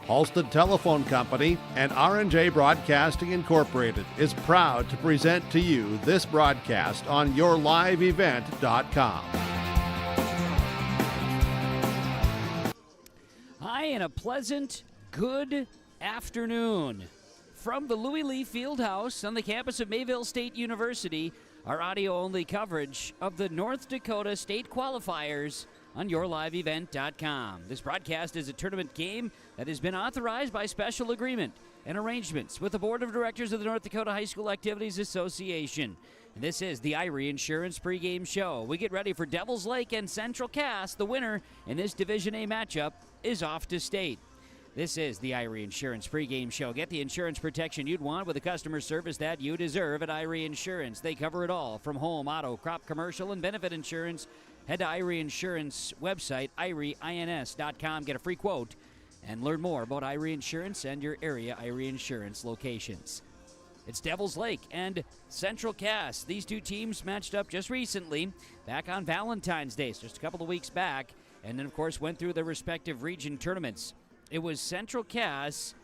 Halstead Telephone Company and R&J Broadcasting Incorporated is proud to present to you this broadcast on yourliveevent.com. Hi, and a pleasant good afternoon. From the Louis Lee Fieldhouse on the campus of Mayville State University, our audio-only coverage of the North Dakota State Qualifiers on yourliveevent.com. This broadcast is a tournament game that has been authorized by special agreement and arrangements with the Board of Directors of the North Dakota High School Activities Association. And this is the Irie Insurance pregame show. We get ready for Devils Lake and Central Cass. The winner in this Division A matchup is off to state. This is the Irie Insurance pregame show. Get the insurance protection you'd want with the customer service that you deserve at Irie Insurance. They cover it all, from home, auto, crop, commercial, and benefit insurance. Head to Irie Insurance website, irieins.com. Get a free quote and learn more about Irie Insurance and your area Irie Insurance locations. It's Devils Lake and Central Cass. These two teams matched up just recently, back on Valentine's Day, just a couple of weeks back, and then, of course, went through their respective region tournaments. It was Central Cass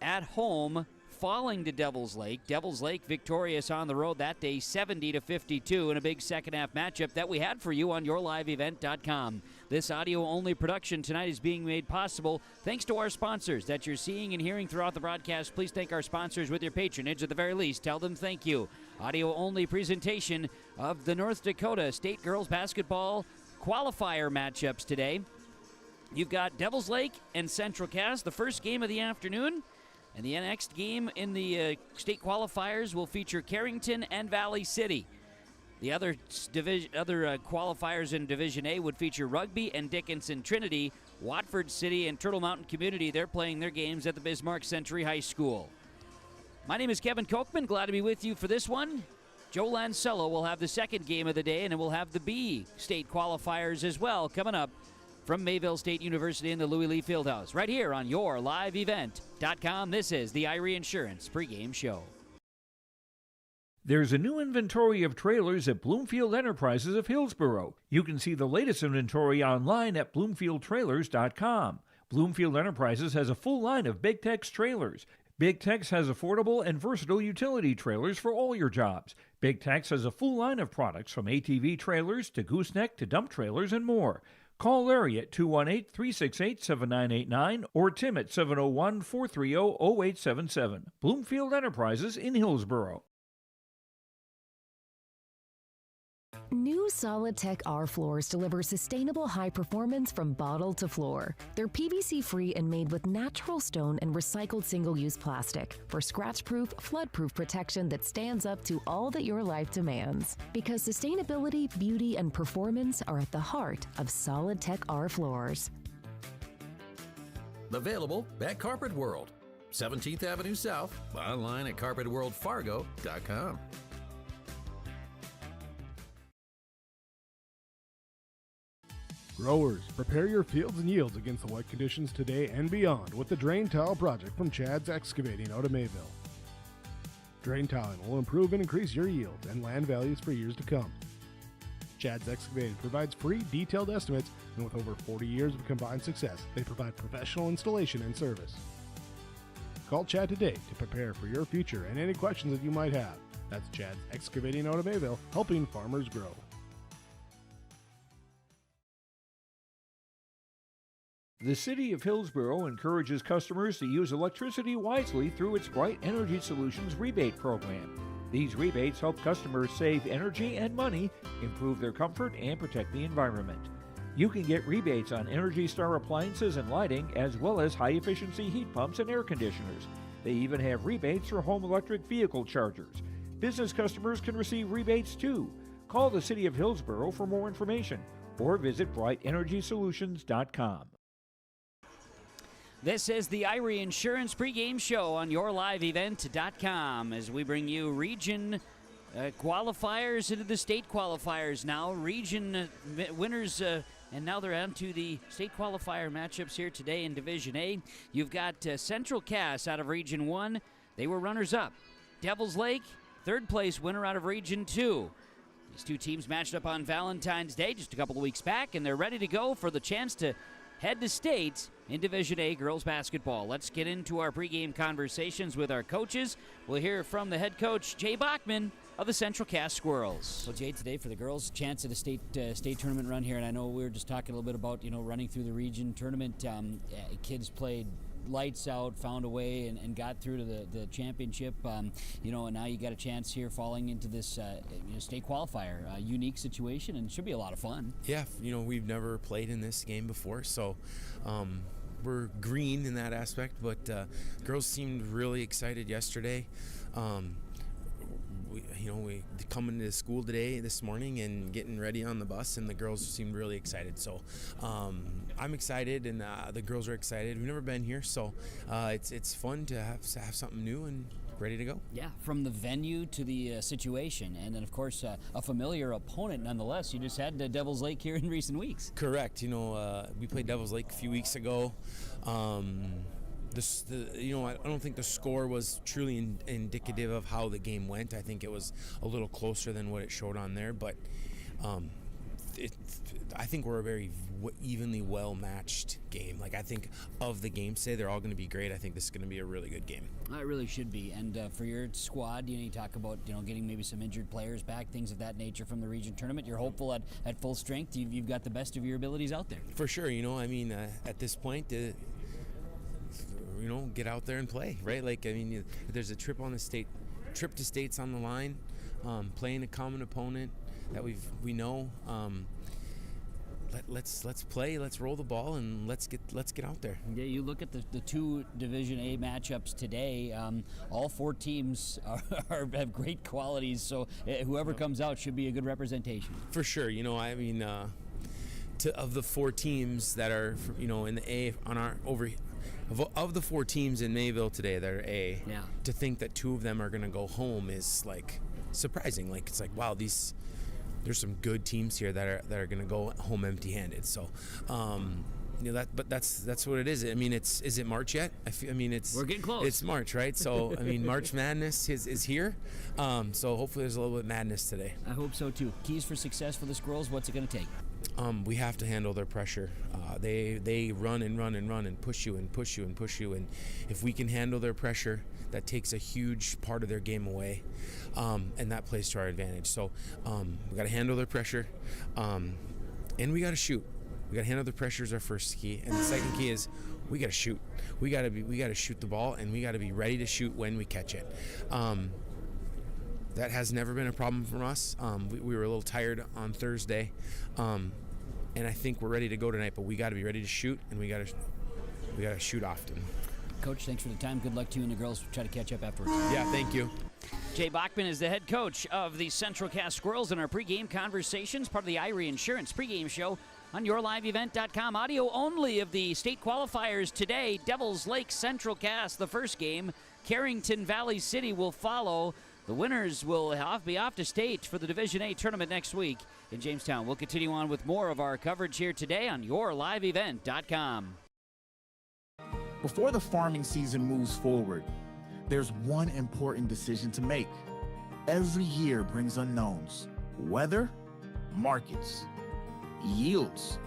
at home falling to Devils Lake. Devils Lake victorious on the road that day, 70-52, in a big second-half matchup that we had for you on yourliveevent.com. This audio-only production tonight is being made possible thanks to our sponsors that you're seeing and hearing throughout the broadcast. Please thank our sponsors with your patronage. At the very least, tell them thank you. Audio-only presentation of the North Dakota State Girls Basketball Qualifier matchups today. You've got Devils Lake and Central Cass, the first game of the afternoon. And the next game in the state qualifiers will feature Carrington and Valley City. The other qualifiers in Division A would feature Rugby and Dickinson Trinity. Watford City and Turtle Mountain Community, they're playing their games at the Bismarck Century High School. My name is Kevin Kochman. Glad to be with you for this one. Joe Lancello will have the second game of the day, and then we'll have the B state qualifiers as well coming up from Mayville State University in the Louis Lee Fieldhouse, right here on yourliveevent.com. This is the Irie Insurance pregame show. There's a new inventory of trailers at Bloomfield Enterprises of Hillsboro. You can see the latest inventory online at bloomfieldtrailers.com. Bloomfield Enterprises has a full line of Big Tex trailers. Big Tex has affordable and versatile utility trailers for all your jobs. Big Tex has a full line of products from ATV trailers to gooseneck to dump trailers and more. Call Larry at 218-368-7989 or Tim at 701-430-0877. Bloomfield Enterprises in Hillsboro. New Solid-Tech R floors deliver sustainable high performance from bottle to floor. They're PVC-free and made with natural stone and recycled single-use plastic for scratch-proof, flood-proof protection that stands up to all that your life demands. Because sustainability, beauty, and performance are at the heart of Solid-Tech R floors. Available at Carpet World, 17th Avenue South, online at carpetworldfargo.com. Growers, prepare your fields and yields against the wet conditions today and beyond with the Drain Tile Project from Chad's Excavating out of Mayville. Drain tiling will improve and increase your yields and land values for years to come. Chad's Excavating provides free detailed estimates, and with over 40 years of combined success, they provide professional installation and service. Call Chad today to prepare for your future and any questions that you might have. That's Chad's Excavating out of Mayville, helping farmers grow. The City of Hillsboro encourages customers to use electricity wisely through its Bright Energy Solutions rebate program. These rebates help customers save energy and money, improve their comfort, and protect the environment. You can get rebates on Energy Star appliances and lighting, as well as high-efficiency heat pumps and air conditioners. They even have rebates for home electric vehicle chargers. Business customers can receive rebates too. Call the City of Hillsboro for more information or visit brightenergysolutions.com. This is the Irie Insurance pregame show on yourliveevent.com as we bring you region qualifiers into the state qualifiers now. Region winners, and now they're on to the state qualifier matchups here today in Division A. You've got Central Cass out of Region 1. They were runners-up. Devils Lake, third place winner out of Region 2. These two teams matched up on Valentine's Day just a couple of weeks back, and they're ready to go for the chance to head to state in Division A girls basketball. Let's get into our pregame conversations with our coaches. We'll hear from the head coach, Jay Bachman, of the Central Cass Squirrels. Well, Jay, today for the girls, chance at a state tournament run here, and I know we were just talking a little bit about running through the region tournament. Kids played lights out, found a way, and got through to the championship. And now you got a chance here falling into this state qualifier. Unique situation, and should be a lot of fun. Yeah, we've never played in this game before, so we're green in that aspect, but girls seemed really excited yesterday. We coming to school this morning and getting ready on the bus, and the girls seemed really excited. So I'm excited, and the girls are excited. We've never been here, so it's fun to have something new and ready to go. Yeah, from the venue to the situation, and then of course a familiar opponent nonetheless. You just had Devil's Lake here in recent weeks. Correct. We played Devil's Lake a few weeks ago. I don't think the score was truly indicative of how the game went. I think it was a little closer than what it showed on there, but I think we're a very evenly well-matched game. I think of the games today, they're all going to be great. I think this is going to be a really good game. It really should be. And for your squad, you talk about getting maybe some injured players back, things of that nature from the region tournament. You're hopeful at full strength. You've got the best of your abilities out there. For sure. At this point, get out there and play, right? There's a trip to states on the line, playing a common opponent that we know. Let's play, let's roll the ball, and let's get out there. Yeah, you look at the two Division A matchups today. All four teams have great qualities, so whoever comes out should be a good representation. For sure. Of the four teams that are in the A on our of the four teams in Mayville today that are A, yeah, to think that two of them are going to go home is surprising. It's wow, there's some good teams here that are going to go home empty-handed. So, but that's what it is. Is it March yet? We're getting close. It's March, right? So, March Madness is here. So hopefully there's a little bit of madness today. I hope so too. Keys for success for the Squirrels. What's it going to take? We have to handle their pressure. They run and run and run and push you and push you and push you. And if we can handle their pressure, that takes a huge part of their game away, and that plays to our advantage. So we got to handle their pressure, and we got to shoot. We got to handle the pressure is our first key, and the second key is we got to shoot. We got to shoot the ball, and we got to be ready to shoot when we catch it. That has never been a problem for us. We were a little tired on Thursday, and I think we're ready to go tonight. But we got to be ready to shoot, and we got to shoot often. Coach, thanks for the time. Good luck to you and the girls. Try to catch up afterwards. Yeah, thank you. Jay Bachman is the head coach of the Central Cass Squirrels in our pregame conversations, part of the Irie Insurance pregame show on yourliveevent.com. Audio only of the state qualifiers today. Devils Lake Central Cass, the first game. Carrington Valley City will follow. The winners will be off to state for the Division A tournament next week in Jamestown. We'll continue on with more of our coverage here today on yourliveevent.com. Before the farming season moves forward, there's one important decision to make. Every year brings unknowns: weather, markets, yields.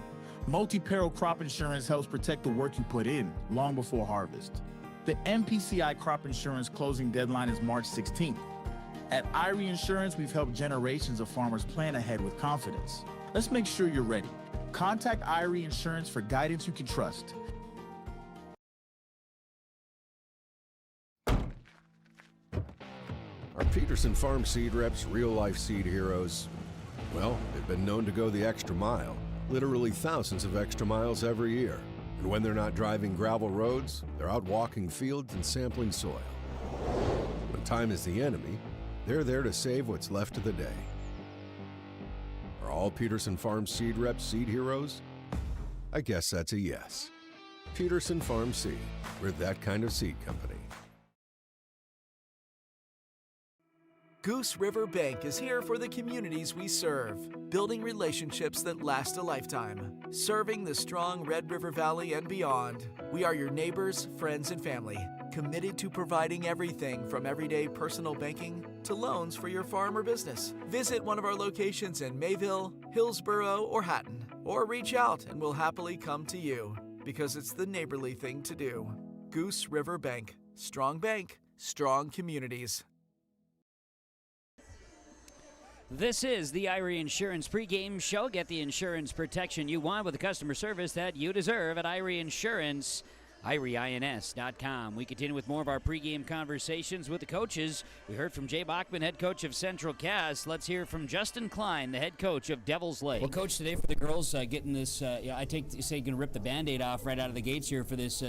Multi-peril crop insurance helps protect the work you put in long before harvest. The MPCI crop insurance closing deadline is March 16th. At Irie Insurance, we've helped generations of farmers plan ahead with confidence. Let's make sure you're ready. Contact Irie Insurance for guidance you can trust. Our Peterson Farm seed reps, real-life seed heroes, well, they've been known to go the extra mile, literally thousands of extra miles every year. And when they're not driving gravel roads, they're out walking fields and sampling soil. When time is the enemy, they're there to save what's left of the day. Are all Peterson Farm seed reps seed heroes? I guess that's a yes. Peterson Farm Seed, we're that kind of seed company. Goose River Bank is here for the communities we serve, building relationships that last a lifetime. Serving the strong Red River Valley and beyond, we are your neighbors, friends, and family. committed to providing everything from everyday personal banking to loans for your farm or business. Visit one of our locations in Mayville, Hillsborough, or Hatton, or reach out and we'll happily come to you, because it's the neighborly thing to do. Goose River Bank, strong communities. This is the Irie Insurance pregame show. Get the insurance protection you want with the customer service that you deserve at Irie Insurance. IrieINS.com. We continue with more of our pregame conversations with the coaches. We heard from Jay Bachman, head coach of Central Cass. Let's hear from Justin Klein, the head coach of Devils Lake. Well, Coach, today for the girls, getting this, I say, going to rip the Band-Aid off right out of the gates here for this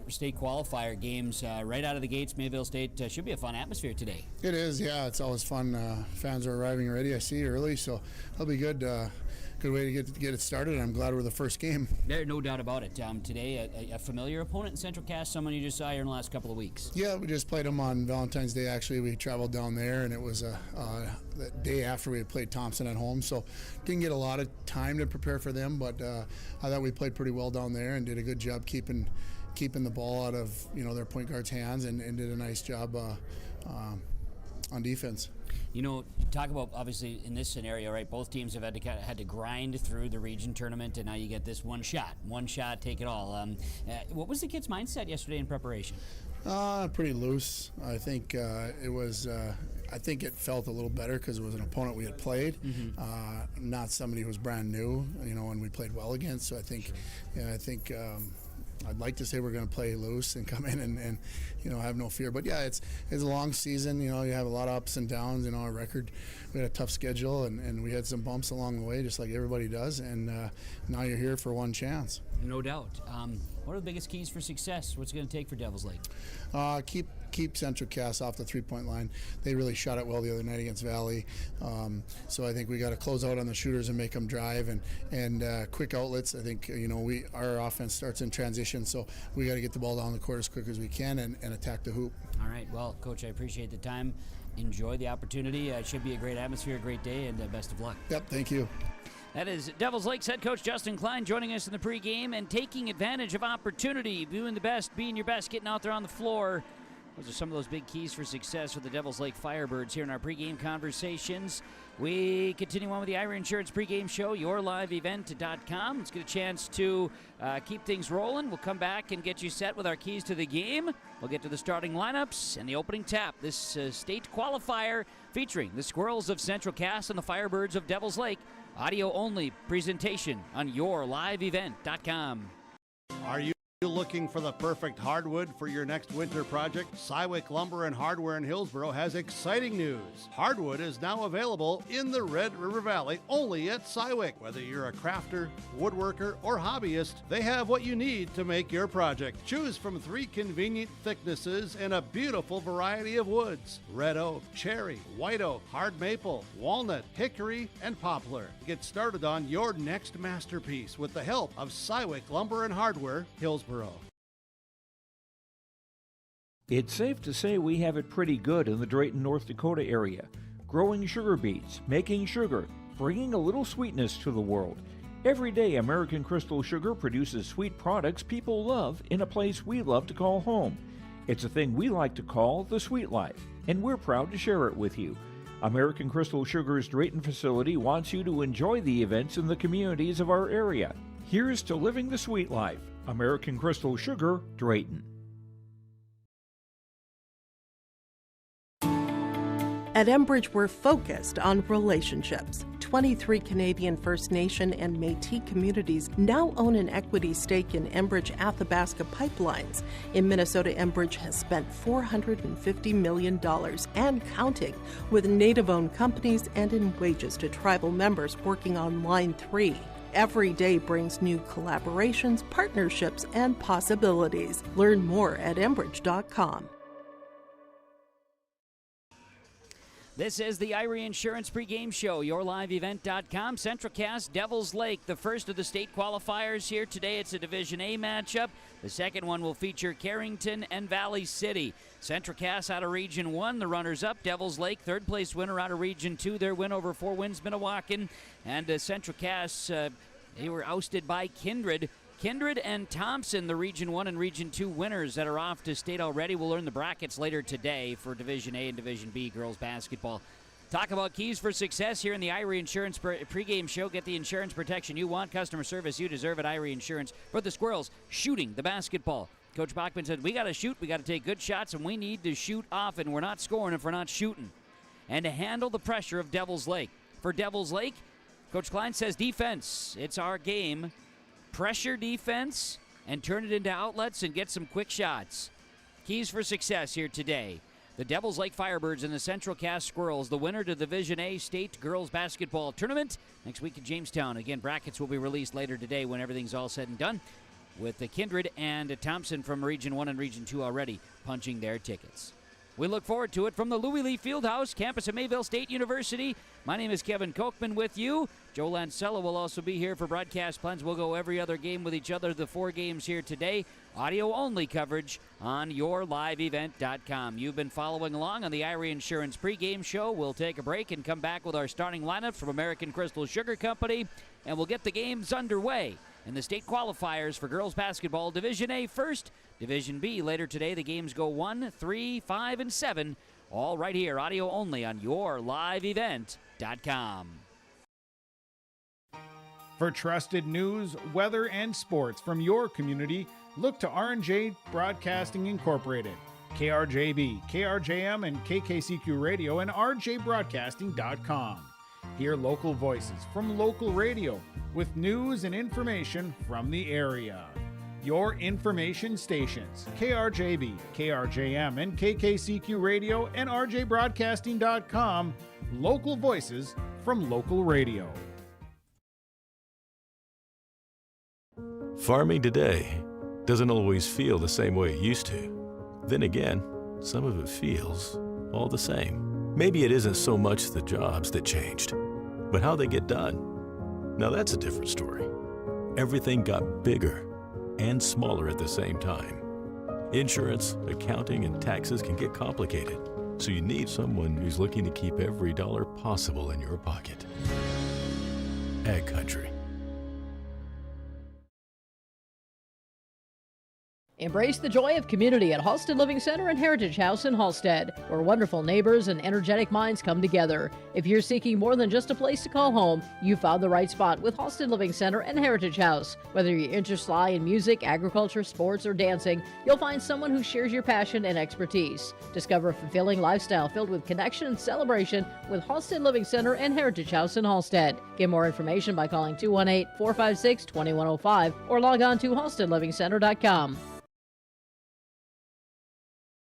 state qualifier games. Right out of the gates, Mayville State should be a fun atmosphere today. It is, yeah. It's always fun. Fans are arriving already, I see, early, so it'll be good. Good way to get it started. I'm glad we're the first game. There's no doubt about it. Today, a familiar opponent in Central Cass, someone you just saw here in the last couple of weeks. Yeah, we just played them on Valentine's Day. Actually, we traveled down there, and it was the day after we had played Thompson at home, so didn't get a lot of time to prepare for them, but I thought we played pretty well down there and did a good job keeping the ball out of their point guard's hands, and did a nice job on defense. Talk about, obviously, in this scenario, right, both teams have had to grind through the region tournament, and now you get this one shot, take it all. What was the kids' mindset yesterday in preparation? Pretty loose. I think it was. I think it felt a little better because it was an opponent we had played, not somebody who was brand new, and we played well against. So I think, I'd like to say we're going to play loose and come in and have no fear. But yeah, it's a long season. You have a lot of ups and downs. Our record, we had a tough schedule, and we had some bumps along the way, just like everybody does. And now you're here for one chance. No doubt. What are the biggest keys for success? What's it going to take for Devils Lake? Keep Central Cass off the three-point line. They really shot it well the other night against Valley. So I think we got to close out on the shooters and make them drive, and quick outlets. I think our offense starts in transition, so we got to get the ball down the court as quick as we can and attack the hoop. All right. Well, Coach, I appreciate the time. Enjoy the opportunity. It should be a great atmosphere, a great day, and best of luck. Yep. Thank you. That is Devils Lake's head coach Justin Klein joining us in the pregame and taking advantage of opportunity, doing the best, being your best, getting out there on the floor. Those are some of those big keys for success for the Devils Lake Firebirds here in our pregame conversations. We continue on with the Irie Insurance pregame show, yourliveevent.com. Let's get a chance to keep things rolling. We'll come back and get you set with our keys to the game. We'll get to the starting lineups and the opening tap. This state qualifier featuring the Squirrels of Central Cass and the Firebirds of Devils Lake. Audio-only presentation on yourliveevent.com. Are you looking for the perfect hardwood for your next winter project? Cywick Lumber and Hardware in Hillsborough has exciting news. Hardwood is now available in the Red River Valley only at Cywick. Whether you're a crafter, woodworker, or hobbyist, they have what you need to make your project. Choose from 3 convenient thicknesses and a beautiful variety of woods: red oak, cherry, white oak, hard maple, walnut, hickory, and poplar. Get started on your next masterpiece with the help of Cywick Lumber and Hardware, Hillsborough. It's safe to say we have it pretty good in the Drayton, North Dakota area. Growing sugar beets, making sugar, bringing a little sweetness to the world. Every day, American Crystal Sugar produces sweet products people love in a place we love to call home. It's a thing we like to call the sweet life, and we're proud to share it with you. American Crystal Sugar's Drayton facility wants you to enjoy the events in the communities of our area. Here's to living the sweet life. American Crystal Sugar, Drayton. At Enbridge, we're focused on relationships. 23 Canadian First Nation and Métis communities now own an equity stake in Enbridge Athabasca Pipelines. In Minnesota, Enbridge has spent $450 million and counting, with Native-owned companies and in wages to tribal members working on Line 3. Every day brings new collaborations, partnerships, and possibilities. Learn more at Enbridge.com. This is the Irie Insurance pregame show, yourliveevent.com. Central Cass, Devils Lake, the first of the state qualifiers here today. It's a Division A matchup. The second one will feature Carrington and Valley City. Central Cass out of Region 1, the runners-up. Devils Lake, third-place winner out of Region 2. Their win over Four Winds, Minnewacan. And Central Cass, they were ousted by Kindred. Kindred and Thompson, the Region 1 and Region 2 winners that are off to state already. We'll learn the brackets later today for Division A and Division B girls basketball. Talk about keys for success here in the Irie Insurance pregame show. Get the insurance protection you want, customer service you deserve at Irie Insurance. For the Squirrels, shooting the basketball. Coach Bachman said, we got to shoot, we got to take good shots, and we need to shoot often. We're not scoring if we're not shooting. And to handle the pressure of Devils Lake. For Devils Lake, Coach Klein says defense. It's our game. Pressure defense and turn it into outlets and get some quick shots. Keys for success here today. The Devils Lake Firebirds and the Central Cass Squirrels, the winner to Division A State Girls Basketball Tournament next week in Jamestown. Again, brackets will be released later today when everything's all said and done, with the Kindred and Thompson from Region 1 and Region 2 already punching their tickets. We look forward to it from the Louis Lee Fieldhouse, campus of Mayville State University. My name is Kevin Kochman with you. Joe Lancella will also be here for broadcast plans. We'll go every other game with each other, the 4 games here today. Audio-only coverage on yourliveevent.com. You've been following along on the Irie Insurance pregame show. We'll take a break and come back with our starting lineup from American Crystal Sugar Company, and we'll get the games underway in the state qualifiers for girls basketball. Division A first, Division B later today. The games go 1, 3, 5, and 7, all right here, audio only on yourliveevent.com. For trusted news, weather, and sports from your community, look to R&J Broadcasting Incorporated, KRJB, KRJM, and KKCQ Radio, and rjbroadcasting.com. Hear local voices from local radio with news and information from the area. Your information stations, KRJB, KRJM, and KKCQ Radio, and rjbroadcasting.com. Local voices from local radio. Farming today doesn't always feel the same way it used to. Then again, some of it feels all the same. Maybe it isn't so much the jobs that changed, but how they get done. Now that's a different story. Everything got bigger and smaller at the same time. Insurance, accounting, and taxes can get complicated, so you need someone who's looking to keep every dollar possible in your pocket. Ag Country. Embrace the joy of community at Halsted Living Center and Heritage House in Halsted, where wonderful neighbors and energetic minds come together. If you're seeking more than just a place to call home, you found the right spot with Halsted Living Center and Heritage House. Whether your interests lie in music, agriculture, sports, or dancing, you'll find someone who shares your passion and expertise. Discover a fulfilling lifestyle filled with connection and celebration with Halsted Living Center and Heritage House in Halsted. Get more information by calling 218-456-2105 or log on to halstedlivingcenter.com.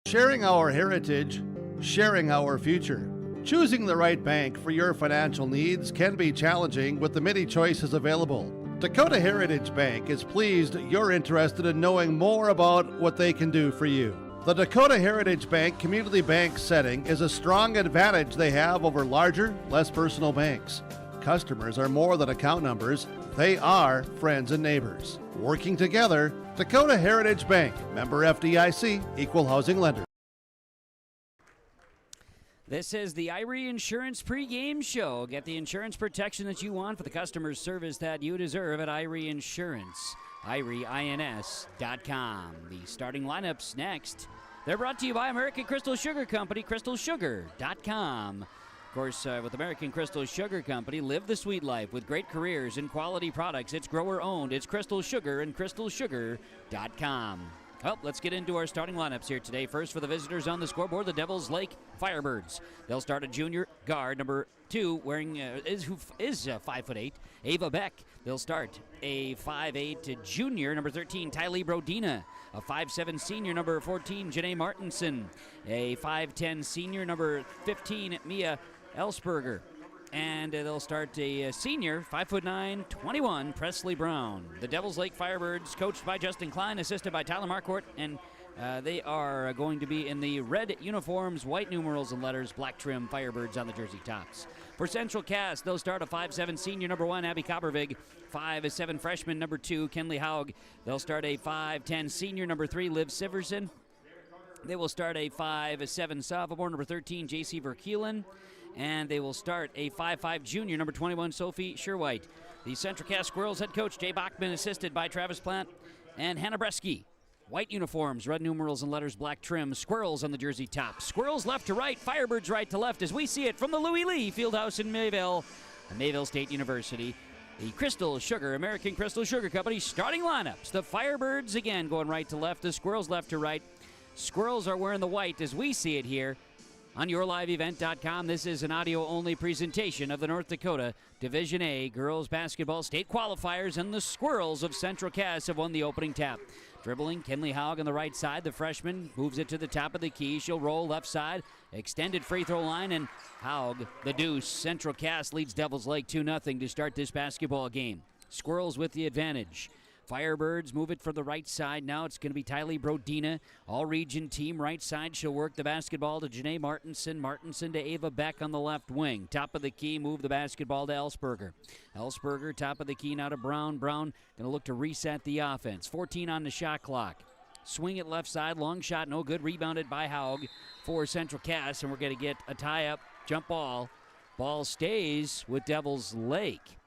Sharing our heritage, sharing our future. Choosing the right bank for your financial needs can be challenging with the many choices available. Dakota Heritage Bank is pleased you're interested in knowing more about what they can do for you. The Dakota Heritage Bank community bank setting is a strong advantage they have over larger, less personal banks. Customers are more than account numbers. They are friends and neighbors. Working together, Dakota Heritage Bank, member FDIC, equal housing lender. This is the Irie Insurance pregame show. Get the insurance protection that you want for the customer service that you deserve at Irie Insurance. IrieINS.com. The starting lineups next. They're brought to you by American Crystal Sugar Company, crystalsugar.com. Of course, with American Crystal Sugar Company, live the sweet life with great careers and quality products. It's grower-owned. It's Crystal Sugar and crystalsugar.com. Well, let's get into our starting lineups here today. First, for the visitors on the scoreboard, the Devils Lake Firebirds. They'll start a junior guard, number 2, wearing is 5'8", Ava Beck. They'll start a 5'8" junior, number 13, Tylee Brodina. A 5'7" senior, number 14, Janae Martinson. A 5'10" senior, number 15, Mia Ellsberger. And they'll start a senior, 5'9", 21, Presley Brown. The Devils Lake Firebirds, coached by Justin Klein, assisted by Tyler Marquardt, and they are going to be in the red uniforms, white numerals and letters, black trim, Firebirds on the jersey tops. For Central Cass, they'll start a 5'7" senior, number 1, Abby Coppervig. 5'7" freshman, number 2, Kenley Haug. They'll start a 5'10" senior, number 3, Liv Siverson. They will start a 5'7" sophomore, number 13, J.C. Verkeulen. and they will start a 5'5 junior, number 21, Sophie Sherwhite. The Central Cass Squirrels head coach Jay Bachman, assisted by Travis Plant and Hannah Bresky. White uniforms, red numerals and letters, black trim. Squirrels on the jersey top. Squirrels left to right, Firebirds right to left as we see it from the Louis Lee Fieldhouse in Mayville, Mayville State University. The American Crystal Sugar Company starting lineups. The Firebirds again going right to left, the Squirrels left to right. Squirrels are wearing the white as we see it here on YourLiveEvent.com. This is an audio-only presentation of the North Dakota Division A Girls Basketball State Qualifiers, and the Squirrels of Central Cass have won the opening tap. Dribbling, Kenley Haug on the right side. The freshman moves it to the top of the key. She'll roll left side. Extended free throw line, and Haug, the deuce. Central Cass leads Devils Lake 2-0 to start this basketball game. Squirrels with the advantage. Firebirds move it for the right side. Now it's going to be Tylee Brodina, all-region team. Right side, she'll work the basketball to Janae Martinson. Martinson to Ava Beck on the left wing. Top of the key, move the basketball to Ellsberger. Ellsberger, top of the key now to Brown. Brown going to look to reset the offense. 14 on the shot clock. Swing it left side, long shot, no good. Rebounded by Haug for Central Cass, and we're going to get a tie-up jump ball. Ball stays with Devils Lake.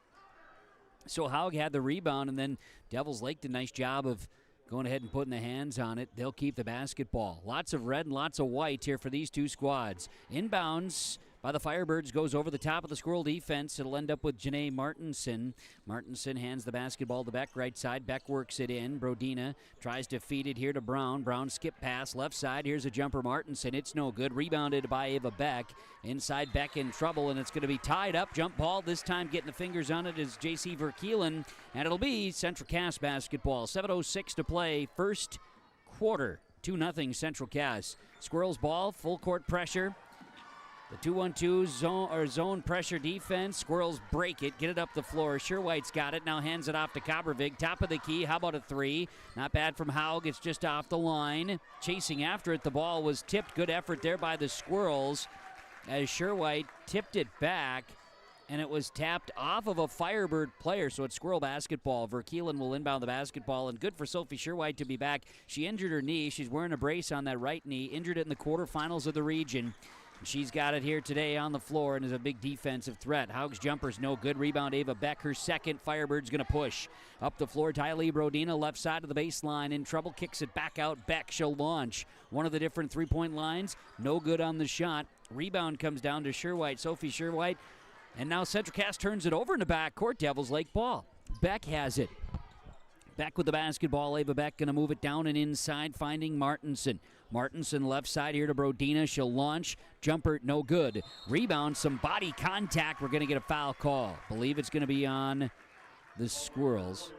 So Haug had the rebound, and then Devils Lake did a nice job of going ahead and putting the hands on it. They'll keep the basketball. Lots of red and lots of white here for these two squads. Inbounds by the Firebirds goes over the top of the Squirrel defense. It'll end up with Janae Martinson. Martinson hands the basketball to Beck, right side. Beck works it in. Brodina tries to feed it here to Brown. Brown skip pass left side. Here's a jumper, Martinson. It's no good. Rebounded by Ava Beck. Inside, Beck in trouble, and it's going to be tied up. Jump ball, this time getting the fingers on it is J.C. Verkeelen, and it'll be Central Cass basketball. 7:06 to play, first quarter. 2-0 Central Cass. Squirrels ball, full court pressure. The 2-1-2 zone pressure defense. Squirrels break it, get it up the floor. Sherwhite's got it, now hands it off to Coppervig. Top of the key, how about a three? Not bad from Haug, it's just off the line. Chasing after it, the ball was tipped. Good effort there by the Squirrels as Sherwhite tipped it back, and it was tapped off of a Firebird player, so it's Squirrel basketball. Verkeelen will inbound the basketball, and good for Sophie Sherwhite to be back. She injured her knee. She's wearing a brace on that right knee, injured it in the quarterfinals of the region. She's got it here today on the floor and is a big defensive threat. Haug's jumper's no good. Rebound, Ava Beck, her second. Firebird's going to push. Up the floor, Tylee Brodina, left side of the baseline. In trouble, kicks it back out. Beck, she'll launch. One of the different three-point lines. No good on the shot. Rebound comes down to Sherwhite, Sophie Sherwhite. And now Central Cass turns it over in the backcourt. Devils Lake ball. Beck has it. Beck with the basketball. Ava Beck going to move it down and inside, finding Martinson. Martinson left side here to Brodina. She'll launch. Jumper, no good. Rebound, some body contact. We're going to get a foul call. Believe it's going to be on the Squirrels.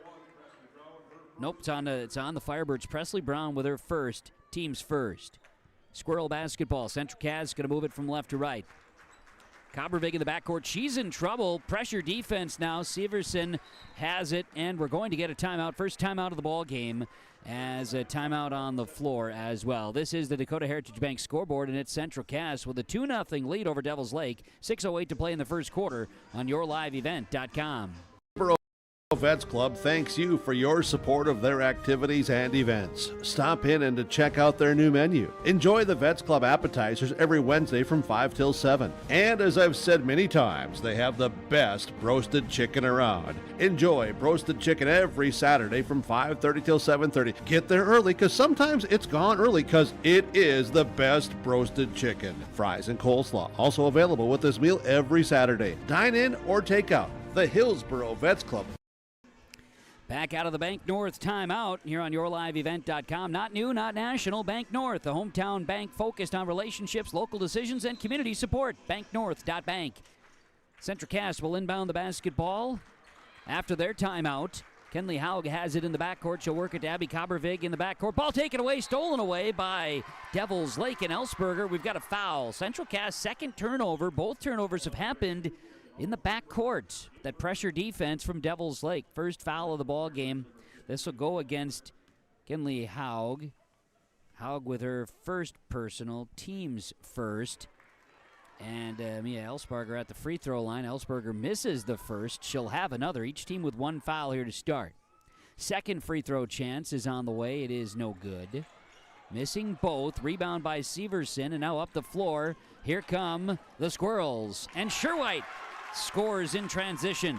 Nope, it's on the Firebirds. Presley Brown with her first. Team's first. Squirrel basketball. Central Cass going to move it from left to right. Coppervig in the backcourt. She's in trouble. Pressure defense now. Severson has it, and we're going to get a timeout. First timeout of the ball game, as a timeout on the floor as well. This is the Dakota Heritage Bank scoreboard, and it's Central Cass with a 2-0 lead over Devils Lake. 6:08 to play in the first quarter on YourLiveEvent.com. Vets Club thanks you for your support of their activities and events. Stop in and to check out their new menu. Enjoy the Vets Club appetizers every Wednesday from 5 till 7. And as I've said many times, they have the best roasted chicken around. Enjoy roasted chicken every Saturday from 5:30 till 7:30. Get there early because sometimes it's gone early because it is the best roasted chicken. Fries and coleslaw also available with this meal every Saturday. Dine in or take out. The Hillsboro Vets Club. Back out of the Bank North timeout here on YourLiveEvent.com. Not new, not national. Bank North, the hometown bank focused on relationships, local decisions, and community support. BankNorth.bank. Central Cass will inbound the basketball after their timeout. Kenley Haug has it in the backcourt. She'll work it to Abby Coppervig in the backcourt. Ball taken away, stolen away by Devils Lake and Ellsberger. We've got a foul. Central Cass, second turnover. Both turnovers have happened in the backcourt. That pressure defense from Devils Lake. First foul of the ball game. This will go against Kenley Haug. Haug with her first personal, team's first. And Mia Ellsberger at the free throw line. Ellsberger misses the first. She'll have another. Each team with one foul here to start. Second free throw chance is on the way. It is no good. Missing both. Rebound by Severson, and now up the floor. Here come the Squirrels. And Sherwhite scores in transition.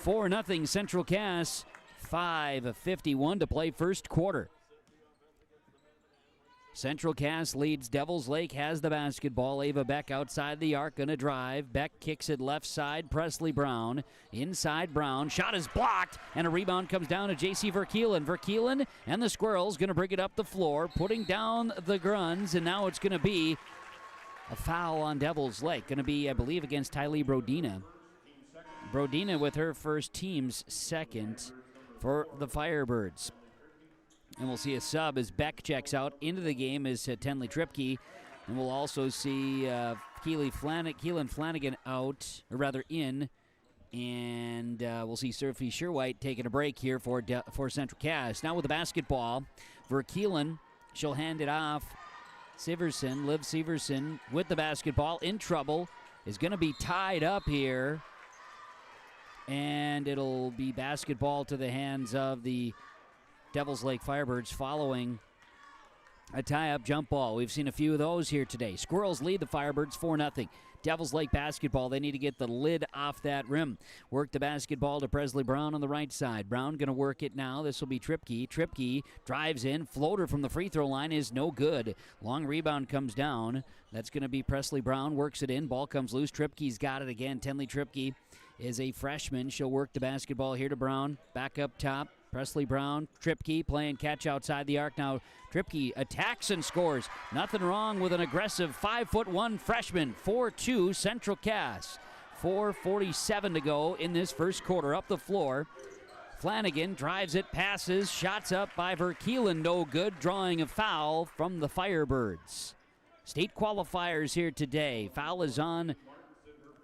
4-0 Central Cass. 5:51 to play first quarter. Central Cass leads. Devils Lake has the basketball. Ava Beck outside the arc, gonna drive. Beck kicks it left side. Presley Brown inside. Brown shot is blocked, and a rebound comes down to J.C. Verkeelen. Verkeelen and the Squirrels gonna bring it up the floor, putting down the Gruns, and now it's gonna be a foul on Devils Lake. Gonna be, I believe, against Tylee Brodina. Brodina with her first, team's second for the Firebirds. And we'll see a sub as Beck checks out. Into the game is Tenley Tripke. And we'll also see Keelan Flanagan out, or rather in. And we'll see Sophie Sherwhite taking a break here for Central Cass. Now with the basketball, Verkeelen, she'll hand it off. Liv Severson with the basketball, in trouble, is going to be tied up here. And it'll be basketball to the hands of the Devils Lake Firebirds following a tie-up jump ball. We've seen a few of those here today. Squirrels lead the Firebirds 4-0. Devils Lake basketball, they need to get the lid off that rim. Work the basketball to Presley Brown on the right side. Brown going to work it now. This will be Tripke. Tripke drives in. Floater from the free throw line is no good. Long rebound comes down. That's going to be Presley Brown. Works it in. Ball comes loose. Tripke's got it again. Tenley Tripke is a freshman. She'll work the basketball here to Brown. Back up top. Presley Brown, Tripke playing catch outside the arc. Now Tripke attacks and scores. Nothing wrong with an aggressive 5'1" freshman. 4-2 Central Cass. 4:47 to go in this first quarter. Up the floor. Flanagan drives it, passes, shots up by Verkeelen, no good, drawing a foul from the Firebirds. State qualifiers here today. Foul is on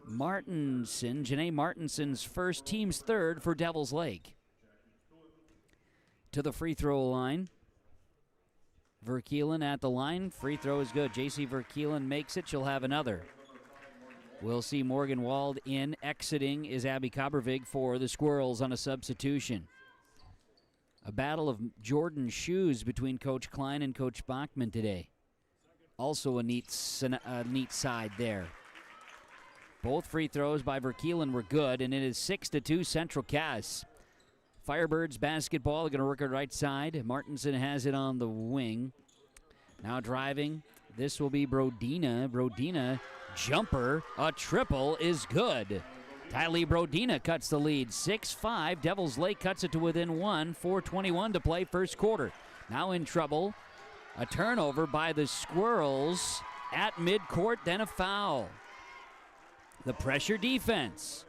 Martinson, Janae Martinson's first, team's third for Devils Lake. To the free throw line. Verkeelen at the line. Free throw is good. J.C. Verkeelen makes it. She'll have another. We'll see Morgan Wald in. Exiting is Abby Kobervig for the Squirrels on a substitution. A battle of Jordan shoes between Coach Klein and Coach Bachman today. Also a neat side there. Both free throws by Verkeelen were good, and it is 6-2 Central Cass. Firebirds basketball, going to work it right side. Martinson has it on the wing. Now driving. This will be Brodina. Brodina, jumper. A triple is good. Tylee Brodina cuts the lead. 6-5. Devils Lake cuts it to within one. 4:21 to play first quarter. Now in trouble. A turnover by the Squirrels at midcourt, then a foul. The pressure defense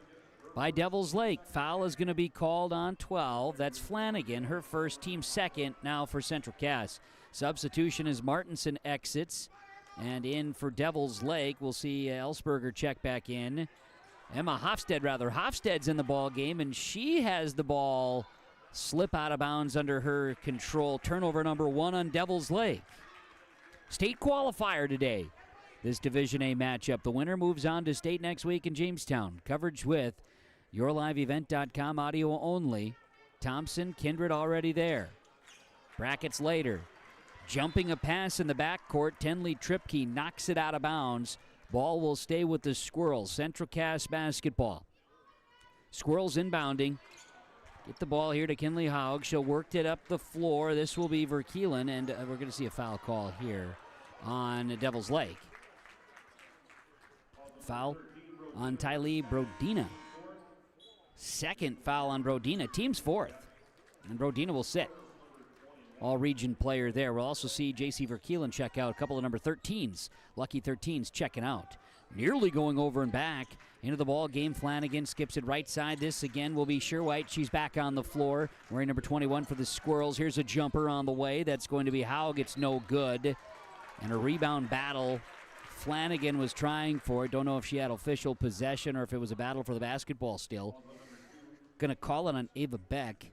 by Devils Lake. Foul is going to be called on 12. That's Flanagan, her first, team second now for Central Cass. Substitution as Martinson exits. And in for Devils Lake, we'll see Ellsberger check back in. Hofstad's in the ball game, and she has the ball slip out of bounds under her control. Turnover number 1 on Devils Lake. State qualifier today. This Division A matchup. The winner moves on to state next week in Jamestown. Coverage with YourLiveEvent.com, audio only. Thompson, Kindred already there. Brackets later. Jumping a pass in the backcourt. Tenley Tripke knocks it out of bounds. Ball will stay with the Squirrels. Central Cass basketball. Squirrels inbounding. Get the ball here to Kinley Haug. She'll work it up the floor. This will be Verkeelen, and we're going to see a foul call here on Devils Lake. Foul on Tylee Brodina. Second foul on Brodina. Team's fourth. And Brodina will sit. All-region player there. We'll also see J.C. Verkeelen check out. A couple of number 13s. Lucky 13s checking out. Nearly going over and back into the ball game. Flanagan skips it right side. This again will be Sherwhite. She's back on the floor. Wearing number 21 for the Squirrels. Here's a jumper on the way. That's going to be Haug. It's no good. And a rebound battle. Flanagan was trying for it. Don't know if she had official possession or if it was a battle for the basketball still. Going to call it on Ava Beck.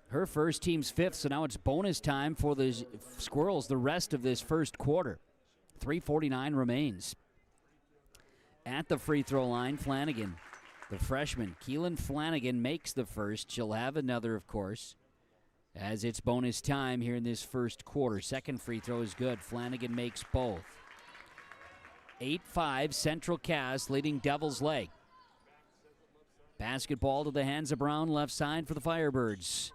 Her first, team's fifth, so now it's bonus time for the Squirrels the rest of this first quarter. 3:49 remains. At the free throw line, Flanagan, the freshman. Keelan Flanagan makes the first. She'll have another, of course. as it's bonus time here in this first quarter. Second free throw is good. Flanagan makes both. 8-5, Central Cass leading Devil's Lake. Basketball to the hands of Brown, left side for the Firebirds.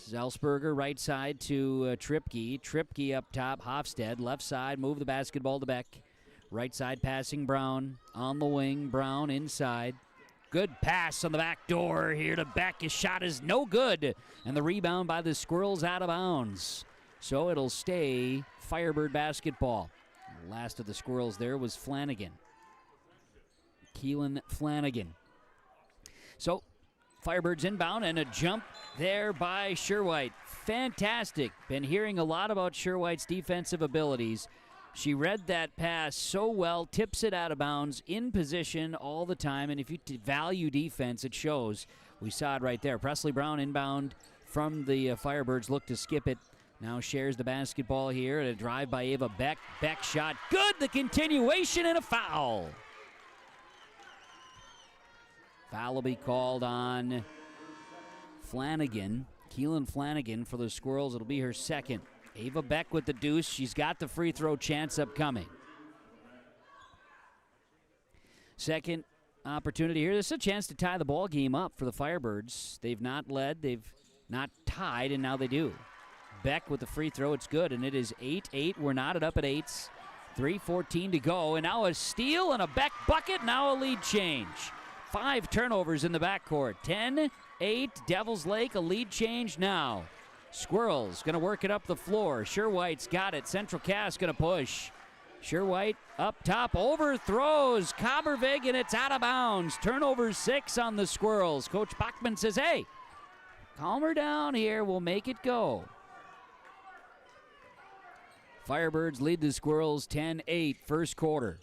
Zelsberger right side to Tripke. Tripke up top, Hofstad. Left side, move the basketball to Beck. Right side passing Brown. On the wing, Brown inside. Good pass on the back door here to Beck. His shot is no good. And the rebound by the Squirrels out of bounds. So it'll stay Firebird basketball. The last of the Squirrels there was Flanagan. Keelan Flanagan. So Firebirds inbound and a jump there by Sherwhite. Fantastic. Been hearing a lot about Sherwhite's defensive abilities. She read that pass so well, tips it out of bounds, in position all the time, and if you value defense, it shows. We saw it right there. Presley Brown inbound from the Firebirds, look to skip it. Now shares the basketball here. A drive by Ava Beck. Beck shot good. The continuation and a foul. Foul will be called on Flanagan. Keelan Flanagan for the Squirrels. It'll be her second. Ava Beck with the deuce. She's got the free throw chance upcoming. Second opportunity here. This is a chance to tie the ball game up for the Firebirds. They've not led. They've not tied, and now they do. Beck with the free throw. It's good, and it is 8-8. We're knotted up at 8s. 3:14 to go, and now a steal and a Beck bucket. Now a lead change. 5 turnovers in the backcourt. 10-8, Devils Lake, a lead change now. Squirrels going to work it up the floor. Sherwhite's got it. Central Cass going to push. Sherwhite up top, overthrows Cobbervig, and it's out of bounds. Turnover 6 on the Squirrels. Coach Bachman says, hey, calm her down here. We'll make it go. Firebirds lead the Squirrels 10-8, first quarter.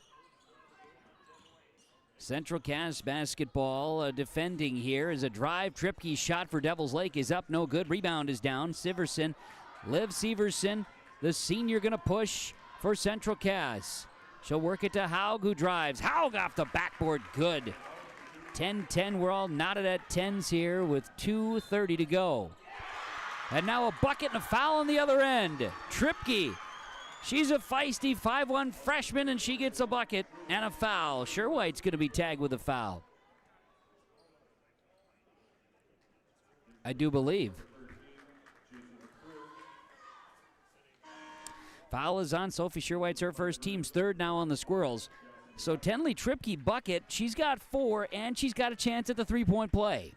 Central Cass basketball defending here as a drive. Tripke's shot for Devils Lake is up, no good. Rebound is down. Siverson, Liv Severson, the senior, going to push for Central Cass. She'll work it to Haug, who drives. Haug off the backboard, good. 10-10, we're all knotted at 10s here with 2:30 to go. And now a bucket and a foul on the other end. Tripke. She's a feisty 5'1 freshman, and she gets a bucket and a foul. Sherwhite's going to be tagged with a foul. I do believe. Foul is on Sophie Sherwhite's her first, team's third now on the Squirrels. So Tenley Tripke bucket, she's got 4, and she's got a chance at the three-point play.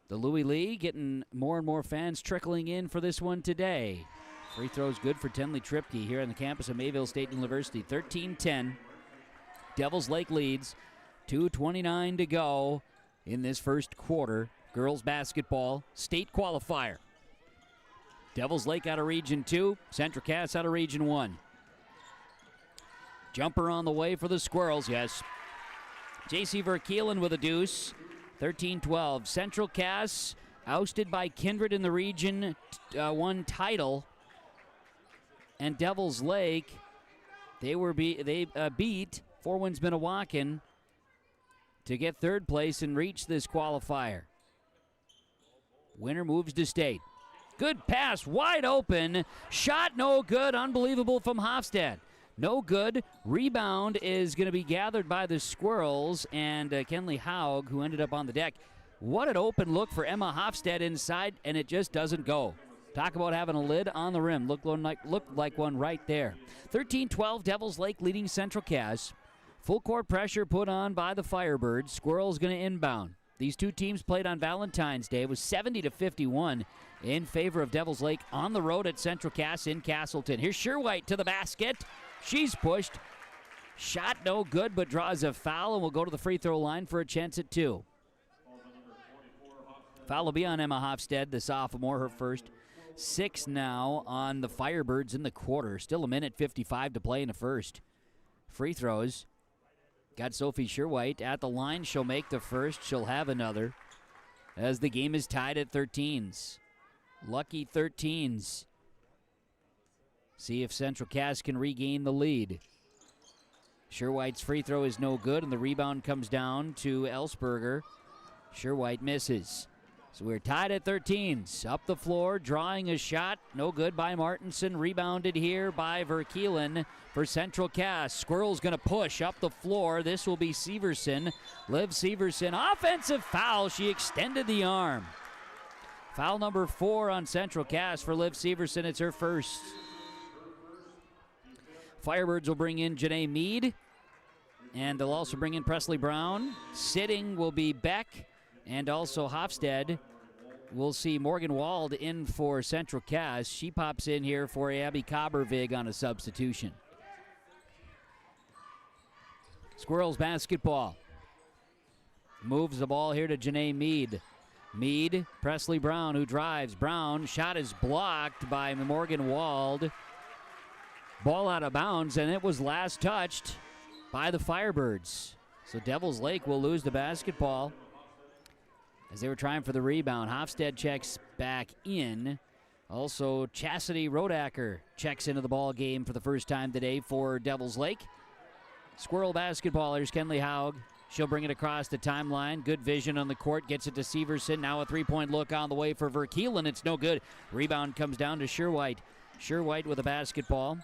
The Louis Lee getting more and more fans trickling in for this one today. Free throw's good for Tenley Tripke here on the campus of Mayville State University. 13-10. Devils Lake leads. 2:29 to go in this first quarter. Girls basketball, state qualifier. Devils Lake out of Region 2. Central Cass out of Region 1. Jumper on the way for the Squirrels, yes. J.C. Verkeelen with a deuce. 13-12. Central Cass ousted by Kindred in the Region 1 title. And Devils Lake, they beat Four Winds Minnewacan to get third place and reach this qualifier. Winner moves to state. Good pass, wide open. Shot no good, unbelievable from Hofstad. No good. Rebound is going to be gathered by the Squirrels and Kenley Haug, who ended up on the deck. What an open look for Emma Hofstad inside, and it just doesn't go. Talk about having a lid on the rim. Looked like one right there. 13-12, Devils Lake leading Central Cass. Full court pressure put on by the Firebirds. Squirrels going to inbound. These two teams played on Valentine's Day. It was 70-51 in favor of Devils Lake on the road at Central Cass in Castleton. Here's Sherwhite to the basket. She's pushed. Shot no good, but draws a foul and will go to the free throw line for a chance at 2. Foul will be on Emma Hofstad, the sophomore, her first. 6 now on the Firebirds in the quarter. Still a minute 55 to play in the first. Free throws. Got Sophie Sherwhite at the line. She'll make the first. She'll have another as the game is tied at 13s. Lucky 13s. See if Central Cass can regain the lead. Sherwhite's free throw is no good, and the rebound comes down to Ellsberger. Sherwhite misses. So we're tied at 13s. Up the floor, drawing a shot. No good by Martinson. Rebounded here by Verkeelen for Central Cass. Squirrel's going to push up the floor. This will be Severson. Liv Severson, offensive foul. She extended the arm. Foul number 4 on Central Cass for Liv Severson. It's her first. Firebirds will bring in Janae Mead. And they'll also bring in Presley Brown. Sitting will be Beck. And also Hofstad. We'll see Morgan Wald in for Central Cass. She pops in here for Abby Cobbervig on a substitution. Squirrels basketball. Moves the ball here to Janae Mead. Mead, Presley Brown, who drives. Brown, shot is blocked by Morgan Wald. Ball out of bounds, and it was last touched by the Firebirds. So Devils Lake will lose the basketball as they were trying for the rebound. Hofstad checks back in. Also, Chastity Rodacker checks into the ball game for the first time today for Devils Lake. Squirrel basketballers, Kenley Haug. She'll bring it across the timeline. Good vision on the court. Gets it to Severson. Now a three-point look on the way for Verkeelen. It's no good. Rebound comes down to Sherwhite. Sherwhite with a basketball.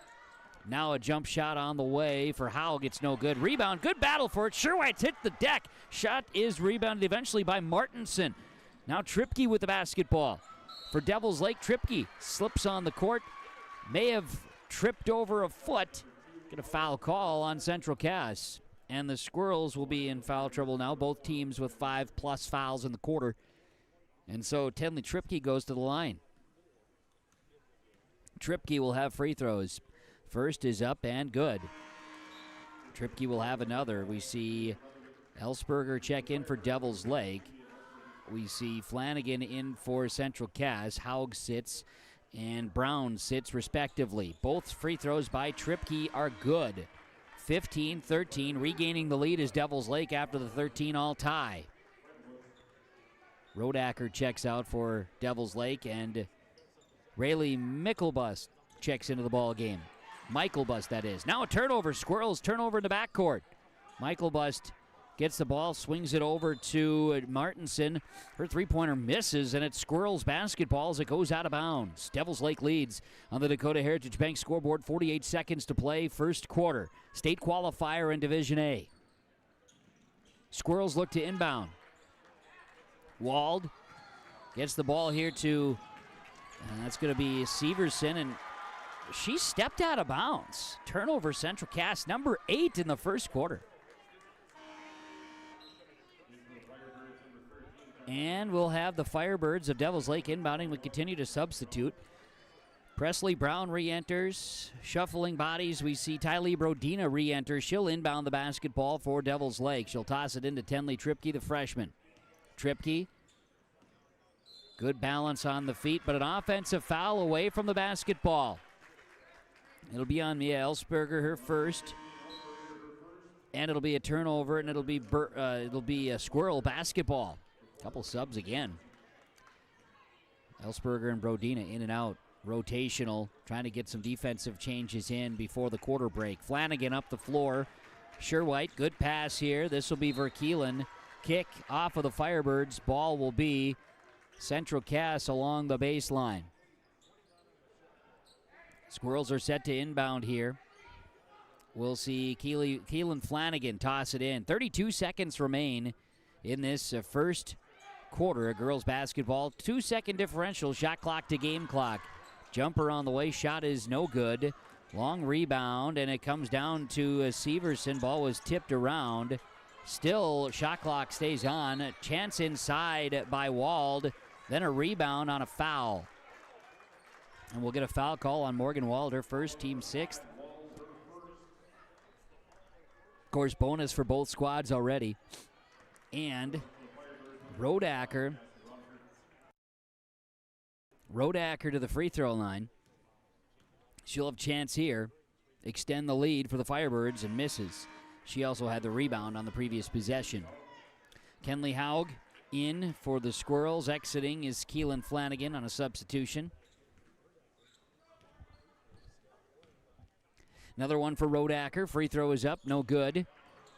Now a jump shot on the way for Haug. It's no good. Rebound. Good battle for it. Sherwhite's hit the deck. Shot is rebounded eventually by Martinson. Now Tripke with the basketball. For Devils Lake, Tripke slips on the court. May have tripped over a foot. Get a foul call on Central Cass. And the Squirrels will be in foul trouble now. Both teams with 5+ fouls in the quarter. And so Tenley Tripke goes to the line. Tripke will have free throws. First is up and good. Tripke will have another. We see Ellsberger check in for Devils Lake. We see Flanagan in for Central Cass. Haug sits and Brown sits respectively. Both free throws by Tripke are good. 15-13, regaining the lead is Devils Lake after the 13-all tie. Rodacker checks out for Devils Lake, and Rayleigh Mickelbust checks into the ball game. Michaelbust, that is. Now a turnover. Squirrels turnover in the backcourt. Michaelbust gets the ball, swings it over to Martinson. Her three-pointer misses, and it's Squirrels basketball as it goes out of bounds. Devils Lake leads on the Dakota Heritage Bank scoreboard. 48 seconds to play, first quarter. State qualifier in Division A. Squirrels look to inbound. Wald gets the ball here to, that's going to be Severson, and she stepped out of bounds. Turnover, Central Cass, number 8 in the first quarter. And we'll have the Firebirds of Devils Lake inbounding. We continue to substitute. Presley Brown re-enters. Shuffling bodies, we see Tylee Brodina re-enter. She'll inbound the basketball for Devils Lake. She'll toss it into Tenley Tripke, the freshman. Tripke, good balance on the feet, but an offensive foul away from the basketball. It'll be on Mia Ellsberger, her first. And it'll be a turnover, and it'll be a Squirrel basketball. Couple subs again. Ellsberger and Brodina in and out. Rotational, trying to get some defensive changes in before the quarter break. Flanagan up the floor. Sherwhite, good pass here. This will be Verkeelen. Kick off of the Firebirds. Ball will be Central Cass along the baseline. Squirrels are set to inbound here. We'll see Keelan Flanagan toss it in. 32 seconds remain in this first quarter of girls basketball. 2-second differential, shot clock to game clock. Jumper on the way, shot is no good. Long rebound, and it comes down to Severson. Ball was tipped around. Still, shot clock stays on. Chance inside by Wald. Then a rebound on a foul. And we'll get a foul call on Morgan Wald, her first, team 6th. Of course, bonus for both squads already. And Rodacker to the free throw line. She'll have chance here. Extend the lead for the Firebirds and misses. She also had the rebound on the previous possession. Kenley Haug in for the Squirrels. Exiting is Keelan Flanagan on a substitution. Another one for Rodacker. Free throw is up, no good.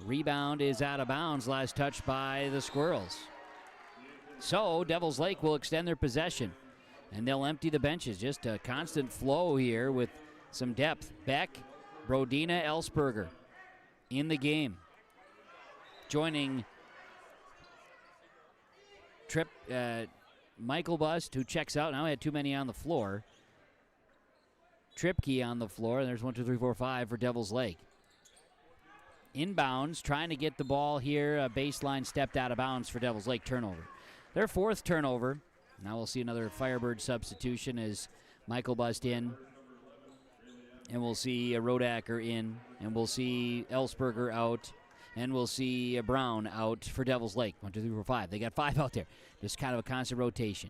Rebound is out of bounds. Last touch by the Squirrels. So Devils Lake will extend their possession, and they'll empty the benches. Just a constant flow here with some depth. Beck, Brodina, Ellsberger in the game. Joining Michael Bust, who checks out. Now he had too many on the floor. Tripke on the floor, and there's 1, 2, 3, 4, 5 for Devils Lake. Inbounds, trying to get the ball here. Baseline stepped out of bounds for Devils Lake. Turnover. Their 4th turnover. Now we'll see another Firebird substitution as Michael Bust in. And we'll see Rodacker in. And we'll see Ellsberger out. And we'll see Brown out for Devils Lake. 1, 2, 3, 4, 5. They got 5 out there. Just kind of a constant rotation.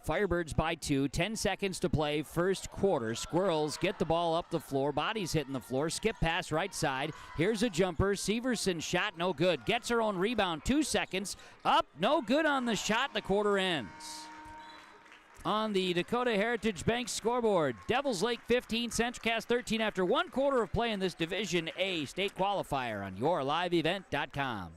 Firebirds by 2. 10 seconds to play. First quarter. Squirrels get the ball up the floor. Bodies hitting the floor. Skip pass right side. Here's a jumper. Severson shot. No good. Gets her own rebound. 2 seconds. Up. No good on the shot. The quarter ends. On the Dakota Heritage Bank scoreboard, Devils Lake 15, CentralCast 13 after 1 quarter of play in this Division A state qualifier on yourliveevent.com.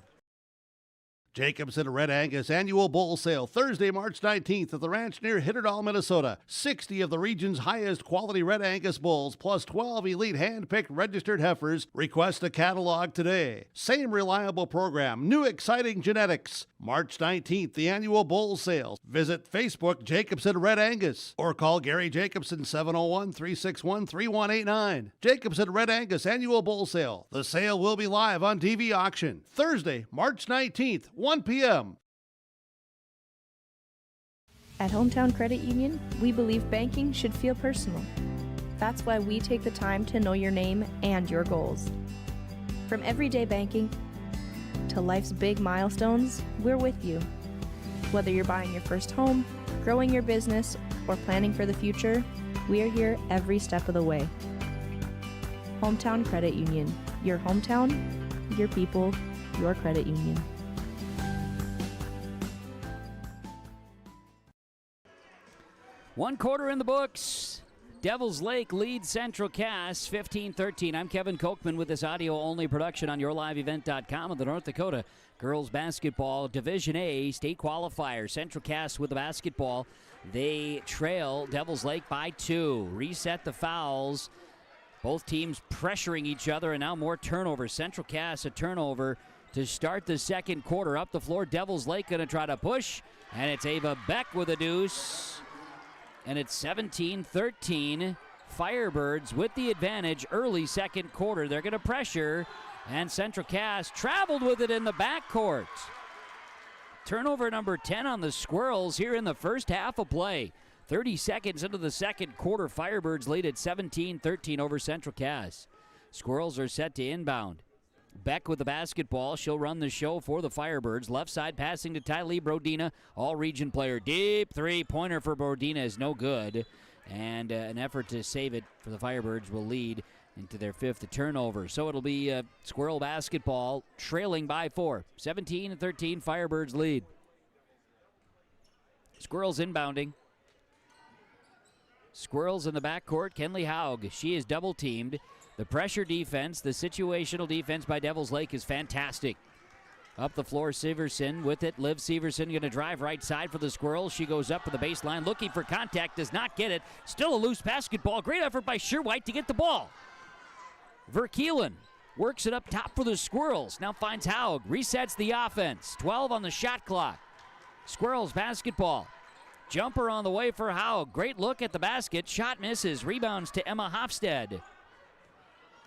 Jacobson Red Angus Annual Bull Sale, Thursday, March 19th at the ranch near Hitterdall, Minnesota. 60 of the region's highest quality Red Angus bulls, plus 12 elite hand-picked registered heifers. Request a catalog today. Same reliable program, new exciting genetics. March 19th, the Annual Bull Sale. Visit Facebook Jacobson Red Angus or call Gary Jacobson 701-361-3189. Jacobson Red Angus Annual Bull Sale. The sale will be live on TV auction. Thursday, March 19th, 1 p.m. At Hometown Credit Union, we believe banking should feel personal. That's why we take the time to know your name and your goals. From everyday banking to life's big milestones, we're with you. Whether you're buying your first home, growing your business, or planning for the future, we are here every step of the way. Hometown Credit Union. Your hometown, your people, your credit union. One quarter in the books. Devils Lake leads CentralCast 15-13. I'm Kevin Kochman with this audio-only production on yourliveevent.com of the North Dakota Girls Basketball Division A State Qualifier. CentralCast with the basketball. They trail Devils Lake by 2. Reset the fouls. Both teams pressuring each other, and now more turnovers. CentralCast a turnover to start the second quarter. Up the floor, Devils Lake going to try to push, and it's Ava Beck with a deuce. And it's 17-13. Firebirds with the advantage early second quarter. They're going to pressure, and CentralCast traveled with it in the backcourt. Turnover number 10 on the Squirrels here in the first half of play. 30 seconds into the second quarter, Firebirds lead at 17-13 over CentralCast. Squirrels are set to inbound. Beck with the basketball. She'll run the show for the Firebirds. Left side passing to Tylee Brodina, all-region player. Deep three-pointer for Brodina is no good. And an effort to save it for the Firebirds will lead into their 5th turnover. So it'll be Squirrel basketball trailing by 4. 17-13, Firebirds lead. Squirrels inbounding. Squirrels in the backcourt. Kenley Haug. She is double-teamed. The pressure defense, the situational defense by Devils Lake is fantastic. Up the floor, Severson with it. Liv Severson going to drive right side for the Squirrels. She goes up for the baseline, looking for contact, does not get it. Still a loose basketball. Great effort by Sherwhite to get the ball. Verkeelen works it up top for the Squirrels. Now finds Haug, resets the offense. 12 on the shot clock. Squirrels basketball. Jumper on the way for Haug. Great look at the basket. Shot misses. Rebounds to Emma Hofstad.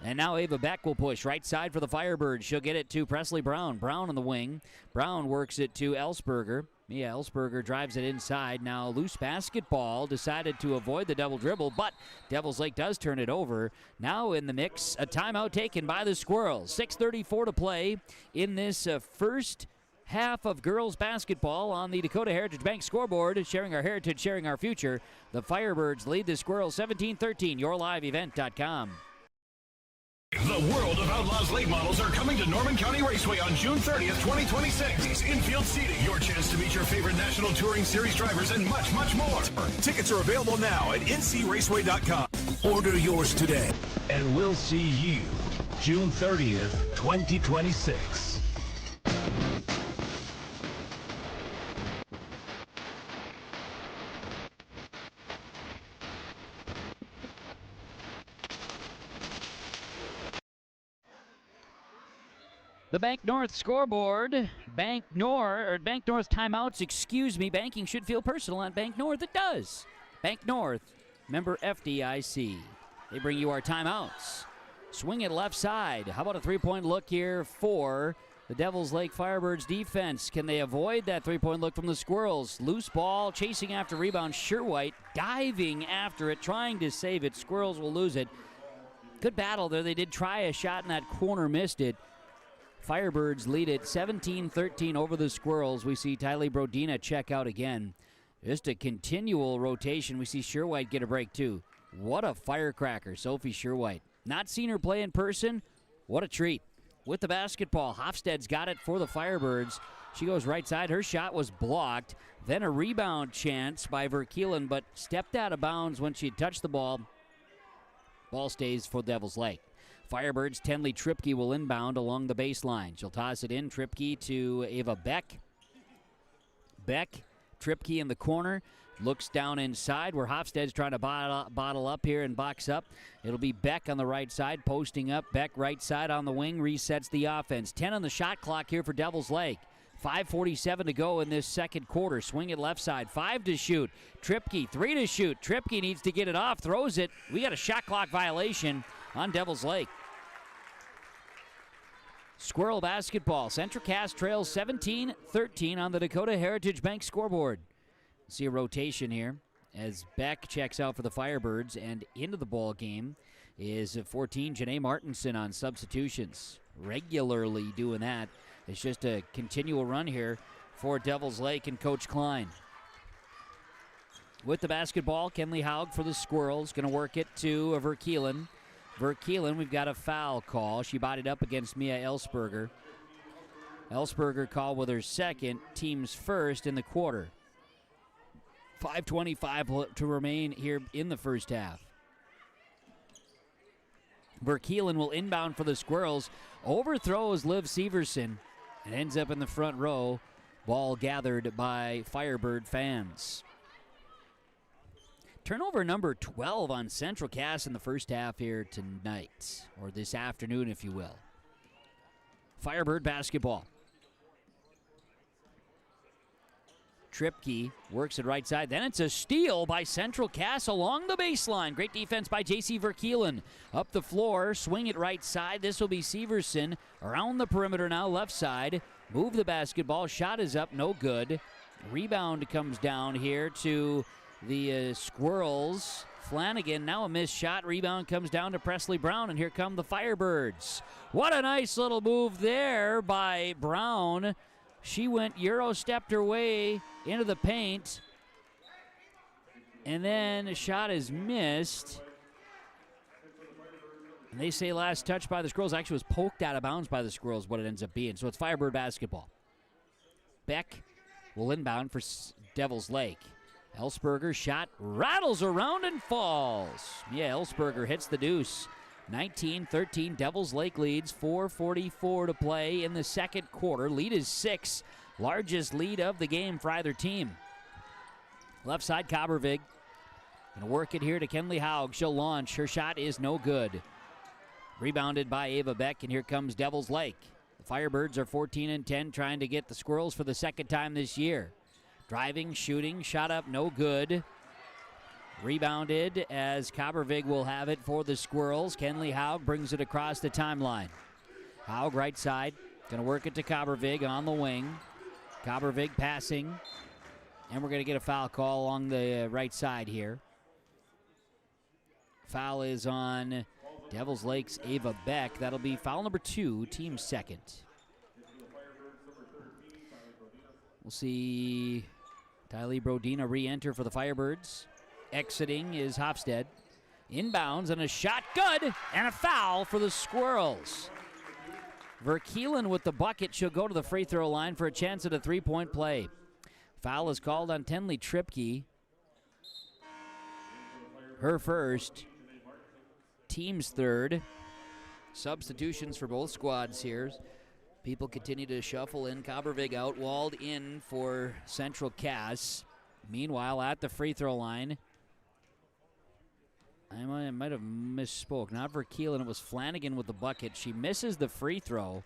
And now Ava Beck will push right side for the Firebirds. She'll get it to Presley Brown. Brown on the wing. Brown works it to Ellsberger. Mia Ellsberger drives it inside. Now loose basketball. Decided to avoid the double dribble, but Devils Lake does turn it over. Now in the mix, a timeout taken by the Squirrels. 6:34 to play in this first half of girls basketball on the Dakota Heritage Bank scoreboard. Sharing our heritage, sharing our future. The Firebirds lead the Squirrels 17-13. yourliveevent.com. The World of Outlaws late models are coming to Norman County Raceway on June 30th, 2026. Infield seating, your chance to meet your favorite National Touring Series drivers, and much, much more. Tickets are available now at ncraceway.com. Order yours today. And we'll see you June 30th, 2026. The Bank North scoreboard. Bank North timeouts, excuse me. Banking should feel personal on Bank North. It does. Bank North, member FDIC. They bring you our timeouts. Swing it left side. How about a three-point look here for the Devils Lake Firebirds defense? Can they avoid that three-point look from the Squirrels? Loose ball, chasing after rebound. Sherwhite diving after it, trying to save it. Squirrels will lose it. Good battle there. They did try a shot in that corner, missed it. Firebirds lead it 17-13 over the Squirrels. We see Tylee Brodina check out again. Just a continual rotation. We see Sherwhite get a break too. What a firecracker, Sophie Sherwhite. Not seen her play in person. What a treat. With the basketball, Hofstad's got it for the Firebirds. She goes right side. Her shot was blocked. Then a rebound chance by Verkeelen, but stepped out of bounds when she touched the ball. Ball stays for Devils Lake. Firebirds, Tenley Tripke will inbound along the baseline. She'll toss it in. Tripke to Ava Beck. Tripke in the corner. Looks down inside where Hofstad's trying to bottle up here and box up. It'll be Beck on the right side, posting up. Beck right side on the wing, resets the offense. 10 on the shot clock here for Devils Lake. 5:47 to go in this second quarter. Swing it left side. 5 to shoot. Tripke, 3 to shoot. Tripke needs to get it off, throws it. We got a shot clock violation on Devils Lake. Squirrel basketball. Central Cass trails 17-13 on the Dakota Heritage Bank scoreboard. See a rotation here as Beck checks out for the Firebirds, and into the ball game is 14 Janae Martinson on substitutions. Regularly doing that. It's just a continual run here for Devils Lake and Coach Klein. With the basketball, Kenley Haug for the Squirrels. Going to work it to Verkeelen. Verkeelen, we've got a foul call. She bodied up against Mia Ellsberger. Ellsberger called with her second, team's first in the quarter. 5:25 to remain here in the first half. Verkeelen will inbound for the Squirrels. Overthrows Liv Severson and ends up in the front row. Ball gathered by Firebird fans. Turnover number 12 on Central Cass in the first half here tonight, or this afternoon, if you will. Firebird basketball. Tripke works it right side. Then it's a steal by Central Cass along the baseline. Great defense by J.C. Verkeelen. Up the floor, swing it right side. This will be Severson. Around the perimeter now, left side. Move the basketball. Shot is up, no good. Rebound comes down here to the Squirrels. Flanagan, now a missed shot. Rebound comes down to Presley Brown, and here come the Firebirds. What a nice little move there by Brown. She went Euro-stepped her way into the paint, and then a shot is missed. And they say last touch by the Squirrels actually was poked out of bounds by the Squirrels, what it ends up being. So it's Firebird basketball. Beck will inbound for Devils Lake. Ellsberger shot rattles around and falls. Yeah, Ellsberger hits the deuce. 19-13, Devils Lake leads, 4:44 to play in the second quarter. Lead is 6, largest lead of the game for either team. Left side, Kabervig. Gonna work it here to Kenley Haug. She'll launch. Her shot is no good. Rebounded by Ava Beck, and here comes Devils Lake. The Firebirds are 14-10, trying to get the Squirrels for the second time this year. Driving, shooting, shot up, no good. Rebounded as Kabervig will have it for the Squirrels. Kenley Haug brings it across the timeline. Haug right side, gonna work it to Kabervig on the wing. Kabervig passing, and we're gonna get a foul call along the right side here. Foul is on Devils Lake's Ava Beck. That'll be foul number 2, team second. We'll see Tylee Brodina re-enter for the Firebirds. Exiting is Hofstad. Inbounds and a shot good, and a foul for the Squirrels. Verkeelen with the bucket. She'll go to the free throw line for a chance at a three-point play. Foul is called on Tenley Tripke. Her first, team's third. Substitutions for both squads here. People continue to shuffle in. Kabervig out, walled in for Central Cass. Meanwhile, at the free throw line, I might have misspoke. Not Verkeelen, it was Flanagan with the bucket. She misses the free throw,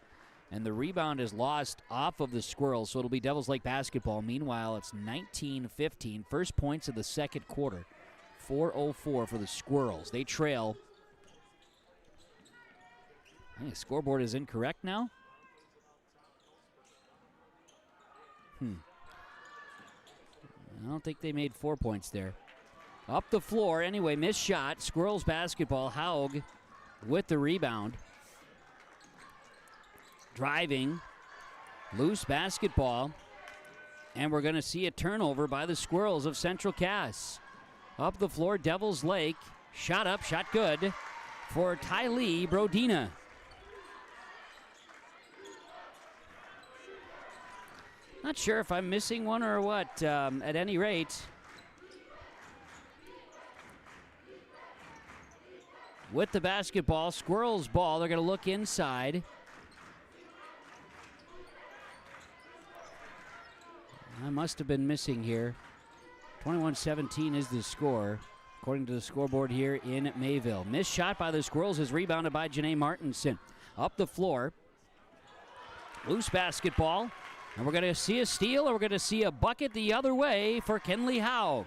And the rebound is lost off of the Squirrels, so it'll be Devils Lake basketball. Meanwhile, it's 19-15. First points of the second quarter. 4:04 for the Squirrels. They trail. I think the scoreboard is incorrect now. I don't think they made 4 points there. Up the floor, anyway, missed shot. Squirrels basketball. Haug with the rebound. Driving. Loose basketball. And we're going to see a turnover by the Squirrels of Central Cass. Up the floor, Devils Lake. Shot up, shot good for Tylee Brodina. Not sure if I'm missing one or what. At any rate, with the basketball, Squirrels ball. They're going to look inside. I must have been missing here. 21-17 is the score, according to the scoreboard here in Mayville. Missed shot by the Squirrels is rebounded by Janae Martinson. Up the floor. Loose basketball. And we're going to see a steal, or we're going to see a bucket the other way for Kenley Haug.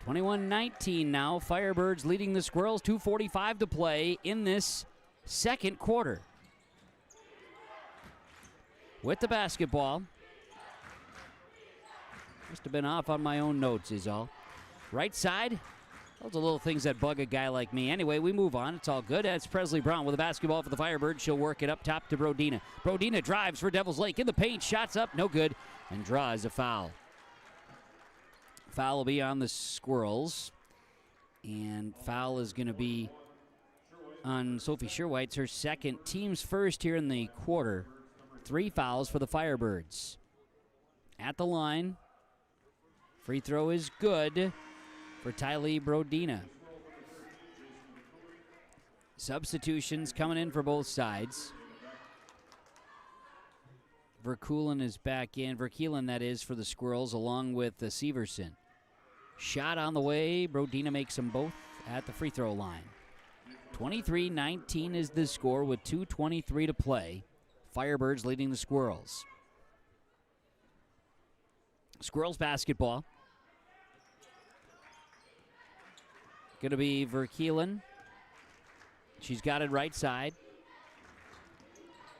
21-19 now. Firebirds leading the Squirrels. 2:45 to play in this second quarter. With the basketball. Must have been off on my own notes is all. Right side. Those are little things that bug a guy like me. Anyway, we move on. It's all good. That's Presley Brown with the basketball for the Firebirds. She'll work it up top to Brodina. Brodina drives for Devils Lake in the paint. Shots up. No good. And draws a foul. Foul will be on the Squirrels. And foul is going to be on Sophie Sherwhite. It's her second. Team's first here in the quarter. 3 fouls for the Firebirds. At the line. Free throw is good for Tylee Brodina. Substitutions coming in for both sides. Verkulen is back in. Verkulen, that is, for the Squirrels, along with Severson. Shot on the way. Brodina makes them both at the free throw line. 23-19 is the score with 2:23 to play. Firebirds leading the Squirrels. Squirrels basketball. Going to be Verkulen. She's got it right side.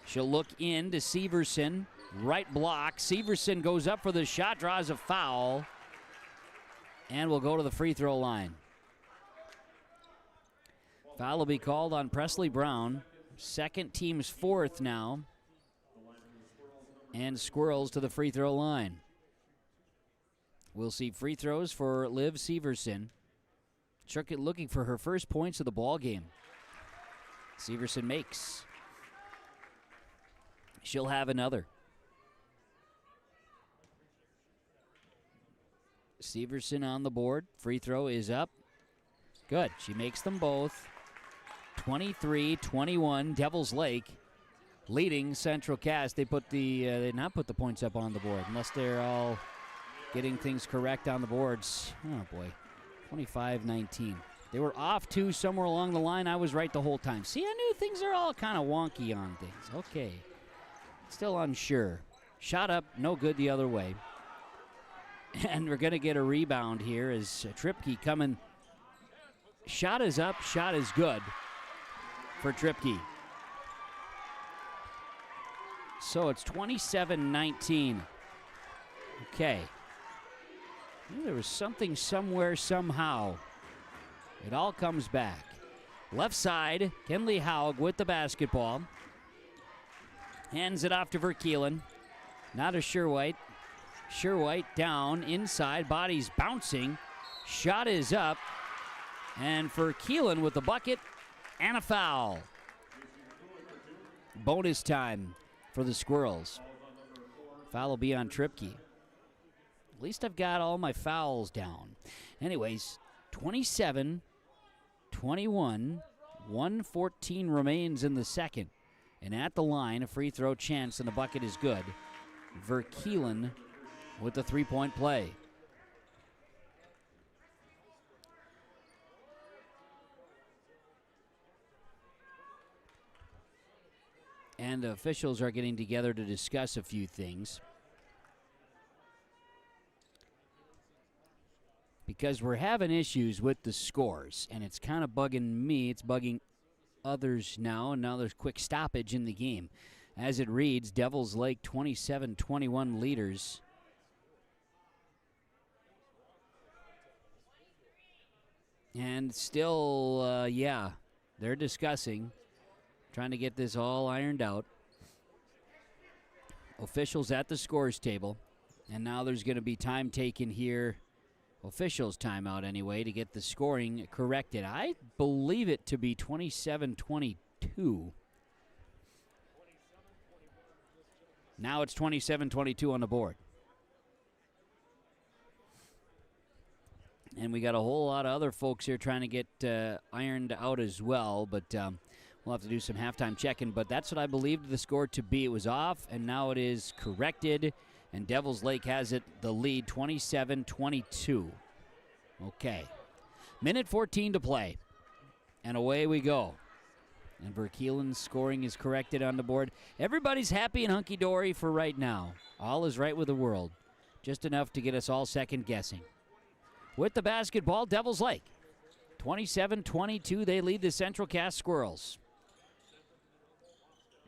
She'll look in to Severson. Right block. Severson goes up for the shot, draws a foul, and will go to the free throw line. Foul will be called on Presley Brown. Second, team's fourth now. And Squirrels to the free throw line. We'll see free throws for Liv Severson. Looking for her first points of the ball game. Severson makes. She'll have another. Severson on the board. Free throw is up. Good. She makes them both. 23-21. Devils Lake leading Central Cass. They did not put the points up on the board unless they're all getting things correct on the boards. Oh boy. 25-19. They were off two somewhere along the line. I was right the whole time. See, I knew things are all kind of wonky on things. Okay. Still unsure. Shot up, no good the other way. And we're going to get a rebound here as Tripke coming. Shot is up, shot is good for Tripke. So it's 27-19. Okay. There was something somewhere, somehow. It all comes back. Left side, Kenley Haug with the basketball. Hands it off to Verkulen. Not to Sherwhite. Sherwhite down, inside, body's bouncing. Shot is up. And Verkulen with the bucket and a foul. Bonus time for the Squirrels. Foul will be on Tripke. At least I've got all my fouls down. Anyways, 27-21, 1:14 remains in the second. And at the line, a free throw chance, and the bucket is good. Verkulen with the three-point play. and the officials are getting together to discuss a few things. Because we're having issues with the scores, and it's kind of bugging me. It's bugging others now, and now there's quick stoppage in the game. As it reads, Devils Lake 27-21 leaders. And still, they're discussing, trying to get this all ironed out. Officials at the scores table, and now there's going to be time taken here. Officials timeout anyway to get the scoring corrected. I believe it to be 27-22. Now it's 27-22 on the board. And we got a whole lot of other folks here trying to get ironed out as well, but we'll have to do some halftime checking. But that's what I believed the score to be. It was off, and now it is corrected. And Devils Lake has it, the lead, 27-22. Okay. Minute 14 to play. And away we go. And Verkeelen's scoring is corrected on the board. Everybody's happy and hunky-dory for right now. All is right with the world. Just enough to get us all second-guessing. With the basketball, Devils Lake. 27-22, they lead the Central Cass Squirrels.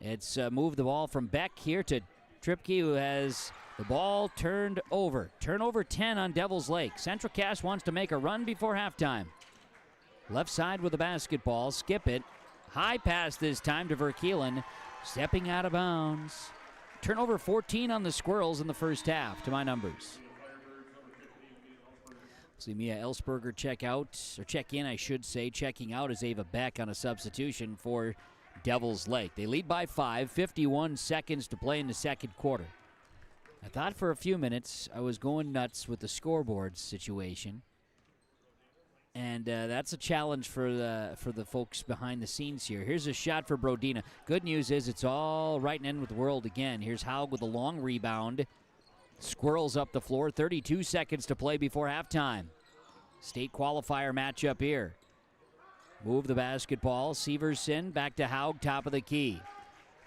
It's moved the ball from Beck here to Tripke, who has the ball turned over. Turnover 10 on Devils Lake. Central Cass wants to make a run before halftime. Left side with the basketball. Skip it. High pass this time to Verkeelen. Stepping out of bounds. Turnover 14 on the Squirrels in the first half, to my numbers. See Mia Ellsberger check in, I should say. Checking out is Ava Beck on a substitution for Devils Lake. They lead by 5, 51 seconds to play in the second quarter. I thought for a few minutes I was going nuts with the scoreboard situation. And that's a challenge for the folks behind the scenes here. Here's a shot for Brodina. Good news is it's all right and in with the world again. Here's Haug with a long rebound. Squirrels up the floor, 32 seconds to play before halftime. State qualifier matchup here. Move the basketball. Severson back to Haug, top of the key.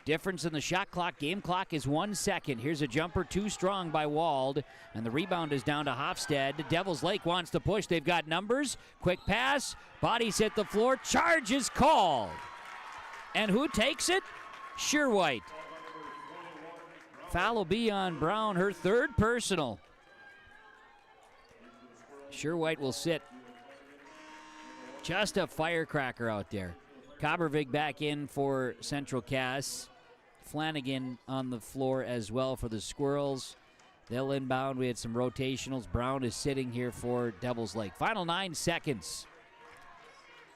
Difference in the shot clock. Game clock is 1 second. Here's a jumper too strong by Wald, and the rebound is down to Hofstad. Devils Lake wants to push. They've got numbers. Quick pass. Bodies hit the floor. Charge is called. And who takes it? Sherwhite. Foul will be on Brown, her third personal. Sherwhite will sit. Just a firecracker out there. Kobervig back in for Central Cass. Flanagan on the floor as well for the Squirrels. They'll inbound. We had some rotationals. Brown is sitting here for Devils Lake. Final 9 seconds.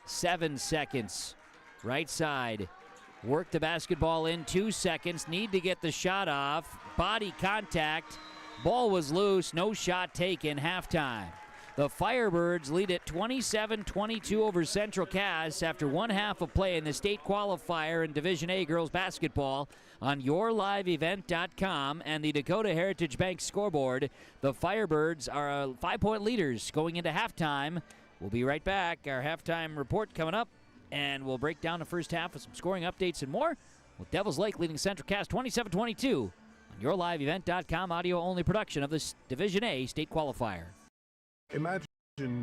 7 seconds. Right side. Work the basketball in 2 seconds. Need to get the shot off. Body contact. Ball was loose. No shot taken. Halftime. The Firebirds lead at 27-22 over Central Cass after 1 half of play in the state qualifier in Division A girls basketball on yourliveevent.com and the Dakota Heritage Bank scoreboard. The Firebirds are 5-point leaders going into halftime. We'll be right back. Our halftime report coming up, and we'll break down the first half with some scoring updates and more with Devils Lake leading Central Cass 27-22 on yourliveevent.com audio-only production of this Division A state qualifier. Imagine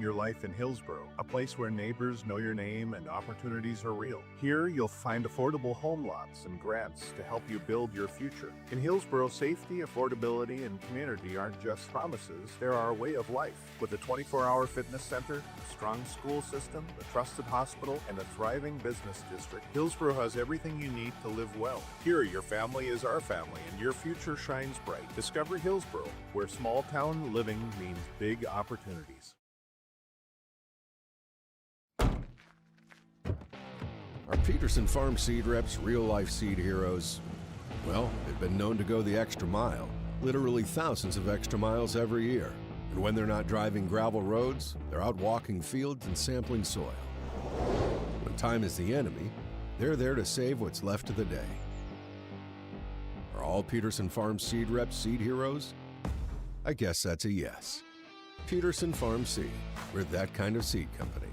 your life in Hillsborough, a place where neighbors know your name and opportunities are real. Here, you'll find affordable home lots and grants to help you build your future. In Hillsborough, safety, affordability, and community aren't just promises, they're our way of life. With a 24-hour fitness center, a strong school system, a trusted hospital, and a thriving business district, Hillsborough has everything you need to live well. Here, your family is our family, and your future shines bright. Discover Hillsborough, where small-town living means big opportunities. Are Peterson Farm seed reps real-life seed heroes? Well, they've been known to go the extra mile, literally thousands of extra miles every year. And when they're not driving gravel roads, they're out walking fields and sampling soil. When time is the enemy, they're there to save what's left of the day. Are all Peterson Farm seed reps seed heroes? I guess that's a yes. Peterson Farm Seed. We're that kind of seed company.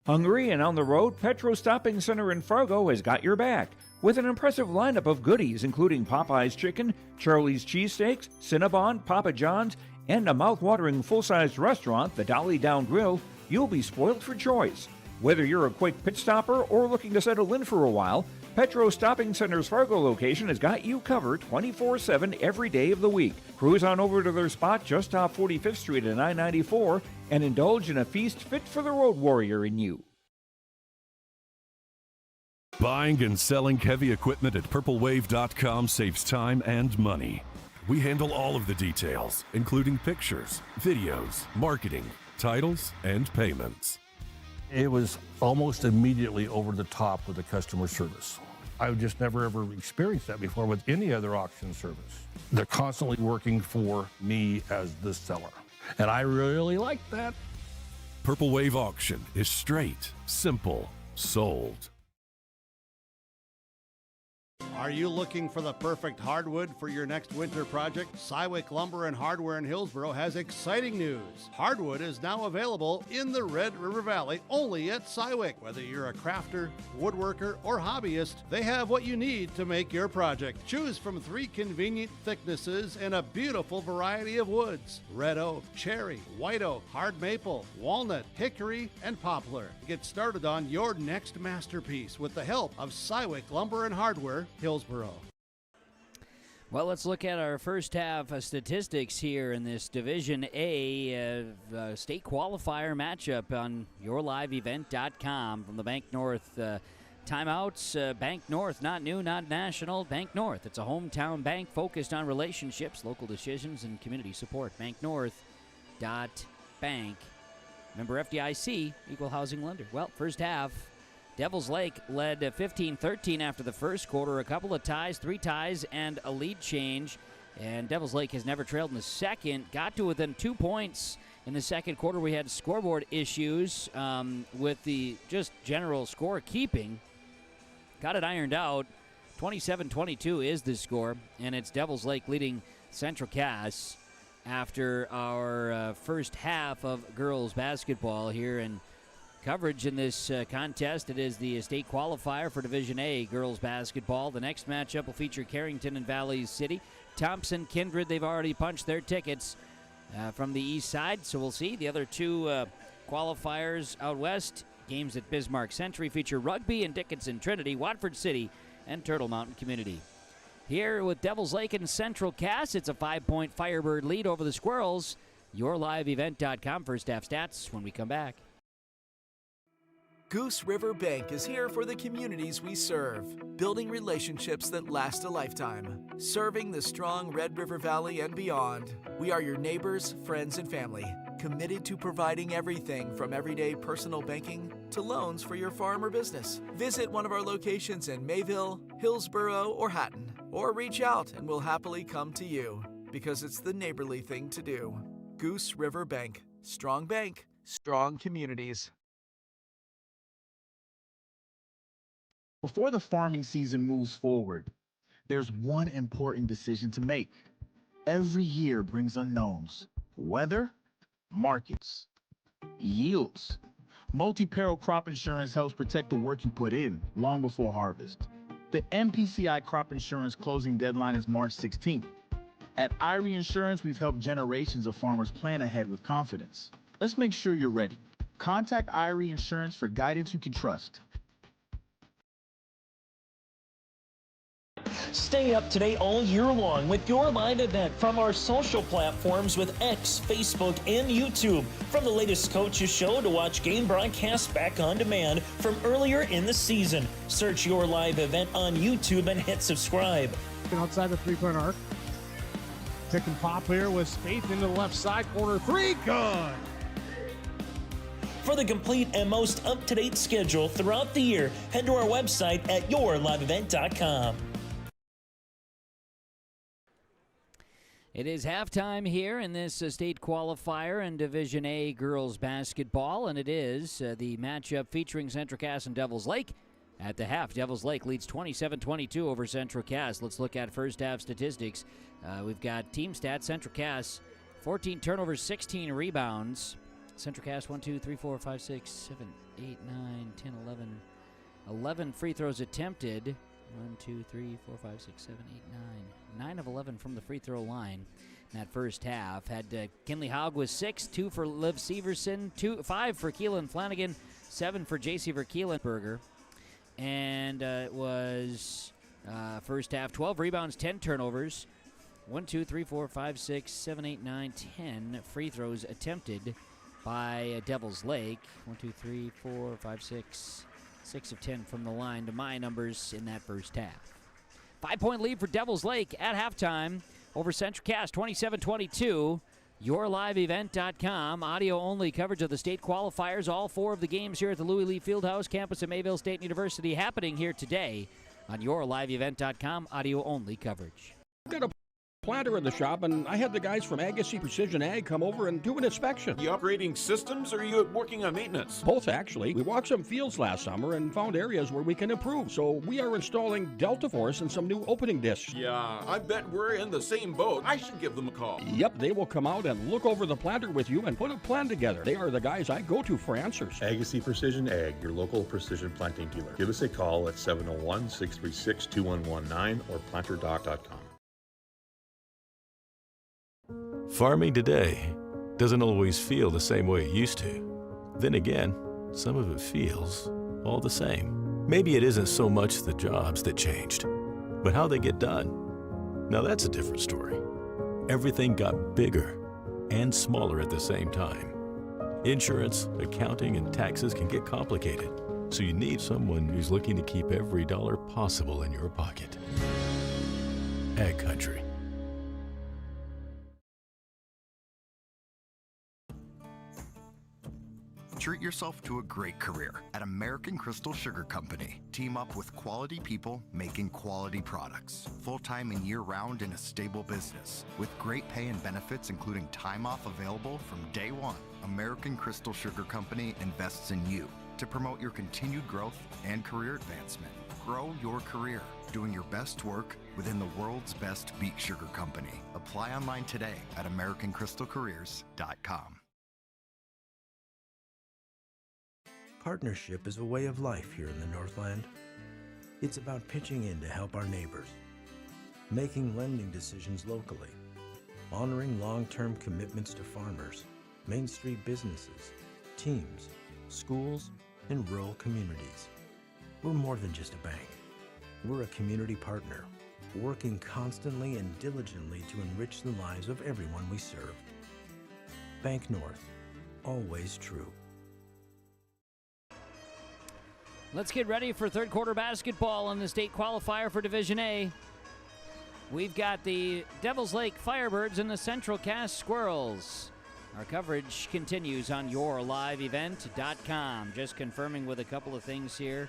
Hungry and on the road, Petro Stopping Center in Fargo has got your back with an impressive lineup of goodies including Popeye's Chicken, Charlie's Cheesesteaks, Cinnabon, Papa John's, and a mouth-watering full-sized restaurant, the Dolly Down Grill. You'll be spoiled for choice. Whether you're a quick pit stopper or looking to settle in for a while, Petro Stopping Center's Fargo location has got you covered 24/7 every day of the week. Cruise on over to their spot just off 45th Street and I-94 and indulge in a feast fit for the road warrior in you. Buying and selling heavy equipment at purplewave.com saves time and money. We handle all of the details, including pictures, videos, marketing, titles, and payments. It was almost immediately over the top with the customer service. I've just never ever experienced that before with any other auction service. They're constantly working for me as the seller, and I really like that. Purple Wave Auction is straight, simple, sold. Are you looking for the perfect hardwood for your next winter project? Cywick Lumber and Hardware in Hillsboro has exciting news. Hardwood is now available in the Red River Valley only at Cywick. Whether you're a crafter, woodworker, or hobbyist, they have what you need to make your project. Choose from 3 convenient thicknesses and a beautiful variety of woods: red oak, cherry, white oak, hard maple, walnut, hickory, and poplar. Get started on your next masterpiece with the help of Cywick Lumber and Hardware, Hillsboro. Well, let's look at our first half statistics here in this Division A state qualifier matchup on yourliveevent.com from the Bank North timeouts. Bank North, not new, not national. Bank North, it's a hometown bank focused on relationships, local decisions, and community support. banknorth.bank. Member FDIC, equal housing lender. Well, first half, Devils Lake led 15-13 after the first quarter. A couple of ties, 3 ties, and a lead change. And Devils Lake has never trailed in the second. Got to within 2 points in the second quarter. We had scoreboard issues with the just general score keeping. Got it ironed out. 27-22 is the score, and it's Devils Lake leading Central Cass after our first half of girls basketball here. And coverage in this contest. It is the state qualifier for Division A girls basketball. The next matchup will feature Carrington and Valley City. Thompson, Kindred, they've already punched their tickets from the east side, so we'll see. The other 2 qualifiers out west, games at Bismarck Century, feature Rugby and Dickinson Trinity, Watford City, and Turtle Mountain Community. Here with Devils Lake and Central Cass, it's a 5-point Firebird lead over the Squirrels. YourLiveEvent.com first half stats when we come back. Goose River Bank is here for the communities we serve, building relationships that last a lifetime. Serving the strong Red River Valley and beyond, we are your neighbors, friends, and family, committed to providing everything from everyday personal banking to loans for your farm or business. Visit one of our locations in Mayville, Hillsboro, or Hatton, or reach out and we'll happily come to you, because it's the neighborly thing to do. Goose River Bank. Strong bank, strong communities. Before the farming season moves forward, there's one important decision to make. Every year brings unknowns: weather, markets, yields. Multi-peril crop insurance helps protect the work you put in long before harvest. The MPCI crop insurance closing deadline is March 16th. At IRE Insurance, we've helped generations of farmers plan ahead with confidence. Let's make sure you're ready. Contact IRE Insurance for guidance you can trust. Stay up to date all year long with your live event from our social platforms with X, Facebook, and YouTube. From the latest coaches show to watch game broadcasts back on demand from earlier in the season. Search your live event on YouTube and hit subscribe. Outside the 3-point arc. Pick and pop here with Spaeth into the left side corner. 3, good. For the complete and most up-to-date schedule throughout the year, head to our website at yourliveevent.com. It is halftime here in this state qualifier in Division A girls basketball, and it is the matchup featuring Central Cass and Devils Lake. At the half, Devils Lake leads 27-22 over Central Cass. Let's look at first half statistics. We've got team stats. Central Cass, 14 turnovers, 16 rebounds. Central Cast 1, 2, 3, 4, 5, 6, 7, 8, 9, 10, 11. 11 free throws attempted. 1, 2, 3, 4, 5, 6, 7, 8, 9. 9 of 11 from the free throw line in that first half. Had Kinley Haug with 6, 2 for Liv Severson, 5 for Keelan Flanagan, 7 for J.C. Verkeelenberger. And it was first half, 12 rebounds, 10 turnovers. 1, 2, 3, 4, 5, 6, 7, 8, 9, 10 free throws attempted by Devils Lake. 1, 2, 3, 4, 5, 6. 6 of 10 from the line to my numbers in that first half. 5-point lead for Devils Lake at halftime over Central Cast, 27-22. YourLiveEvent.com, audio-only coverage of the state qualifiers. All 4 of the games here at the Louis Lee Fieldhouse campus at Mayville State University happening here today on YourLiveEvent.com, audio-only coverage. Got a planter in the shop, and I had the guys from Agassi Precision Ag come over and do an inspection. You upgrading systems, or are you working on maintenance? Both, actually. We walked some fields last summer and found areas where we can improve, so we are installing Delta Force and some new opening discs. Yeah, I bet we're in the same boat. I should give them a call. Yep, they will come out and look over the planter with you and put a plan together. They are the guys I go to for answers. Agassi Precision Ag, your local precision planting dealer. Give us a call at 701-636-2119 or planterdoc.com. Farming today doesn't always feel the same way it used to. Then again, some of it feels all the same. Maybe it isn't so much the jobs that changed, but how they get done. Now that's a different story. Everything got bigger and smaller at the same time. Insurance, accounting, and taxes can get complicated, so you need someone who's looking to keep every dollar possible in your pocket. Ag Country. Treat yourself to a great career at American Crystal Sugar Company. Team up with quality people making quality products. Full-time and year-round in a stable business. With great pay and benefits including time off available from day one. American Crystal Sugar Company invests in you to promote your continued growth and career advancement. Grow your career, doing your best work within the world's best beet sugar company. Apply online today at AmericanCrystalCareers.com. Partnership is a way of life here in the Northland. It's about pitching in to help our neighbors, making lending decisions locally, honoring long-term commitments to farmers, Main Street businesses, teams, schools, and rural communities. We're more than just a bank. We're a community partner, working constantly and diligently to enrich the lives of everyone we serve. Bank North, always true. Let's get ready for third quarter basketball in the state qualifier for Division A. We've got the Devils Lake Firebirds and the Central Cast Squirrels. Our coverage continues on YourLiveEvent.com. Just confirming with a couple of things here.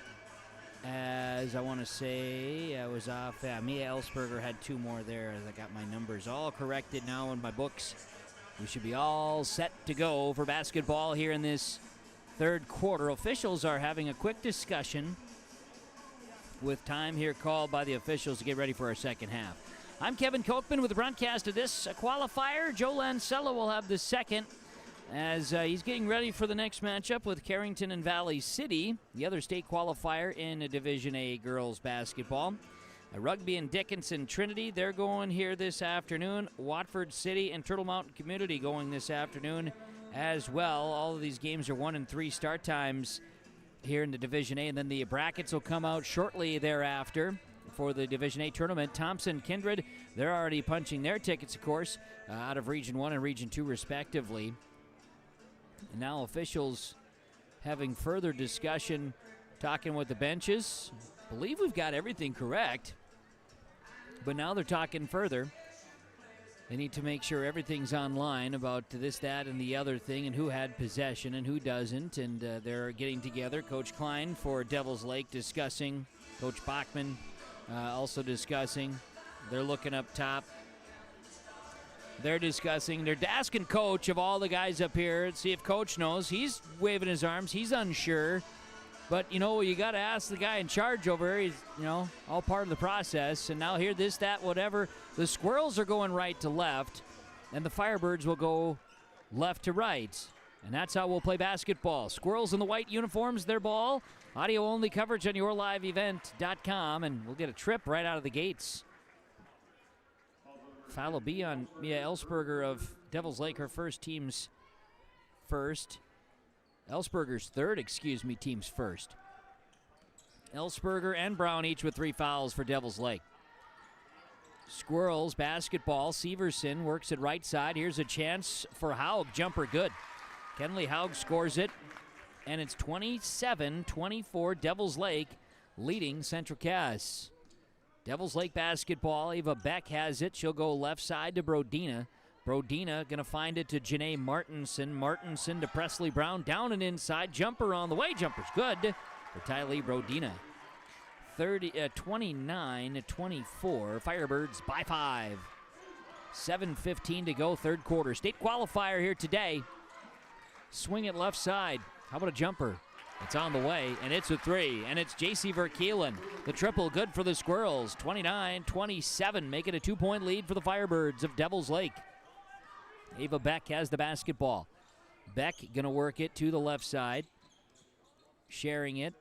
As I want to say, I was off. Mia Ellsberger had 2 more there. I got my numbers all corrected now in my books. We should be all set to go for basketball here in this third quarter. Officials are having a quick discussion with time here called by the officials to get ready for our second half. I'm Kevin Kochman with the broadcast of this qualifier. Joe Lancella will have the second as he's getting ready for the next matchup with Carrington and Valley City, the other state qualifier in Division A girls basketball. Rugby and Dickinson Trinity, they're going here this afternoon. Watford City and Turtle Mountain Community going this afternoon as well. All of these games are 1 and 3 start times here in the Division A, and then the brackets will come out shortly thereafter for the Division A tournament. Thompson Kindred, they're already punching their tickets, of course, out of Region 1 and Region 2 respectively. And now officials having further discussion, talking with the benches. I believe we've got everything correct, but now they're talking further. They need to make sure everything's online about this, that, and the other thing, and who had possession and who doesn't. And they're getting together. Coach Klein for Devils Lake discussing. Coach Bachman also discussing. They're looking up top. They're discussing. They're asking Coach of all the guys up here. See if Coach knows. He's waving his arms. He's unsure. But, you know, you got to ask the guy in charge over here. He's, you know, all part of the process. And now here, this, that, whatever. The Squirrels are going right to left, and the Firebirds will go left to right. And that's how we'll play basketball. Squirrels in the white uniforms, their ball. Audio-only coverage on yourliveevent.com, and we'll get a trip right out of the gates. Foul will be on Mia Ellsberger of Devils Lake, her team's first. Ellsberger's third, team's first. Ellsberger and Brown each with 3 fouls for Devils Lake. Squirrels basketball. Severson works it right side. Here's a chance for Haug. Jumper good. Kenley Haug scores it, and it's 27-24. Devils Lake leading Central Cass. Devils Lake basketball. Ava Beck has it. She'll go left side to Brodina. Brodina going to find it to Janae Martinson. Martinson to Presley Brown. Down and inside. Jumper on the way. Jumper's good for Tylee Brodina. 29-24. Firebirds by 5. 7:15 to go, third quarter. State qualifier here today. Swing it left side. How about a jumper? It's on the way, and it's a 3, and it's J.C. Verkeelen. The triple good for the Squirrels. 29-27, making a 2-point lead for the Firebirds of Devils Lake. Ava Beck has the basketball. Beck going to work it to the left side. Sharing it.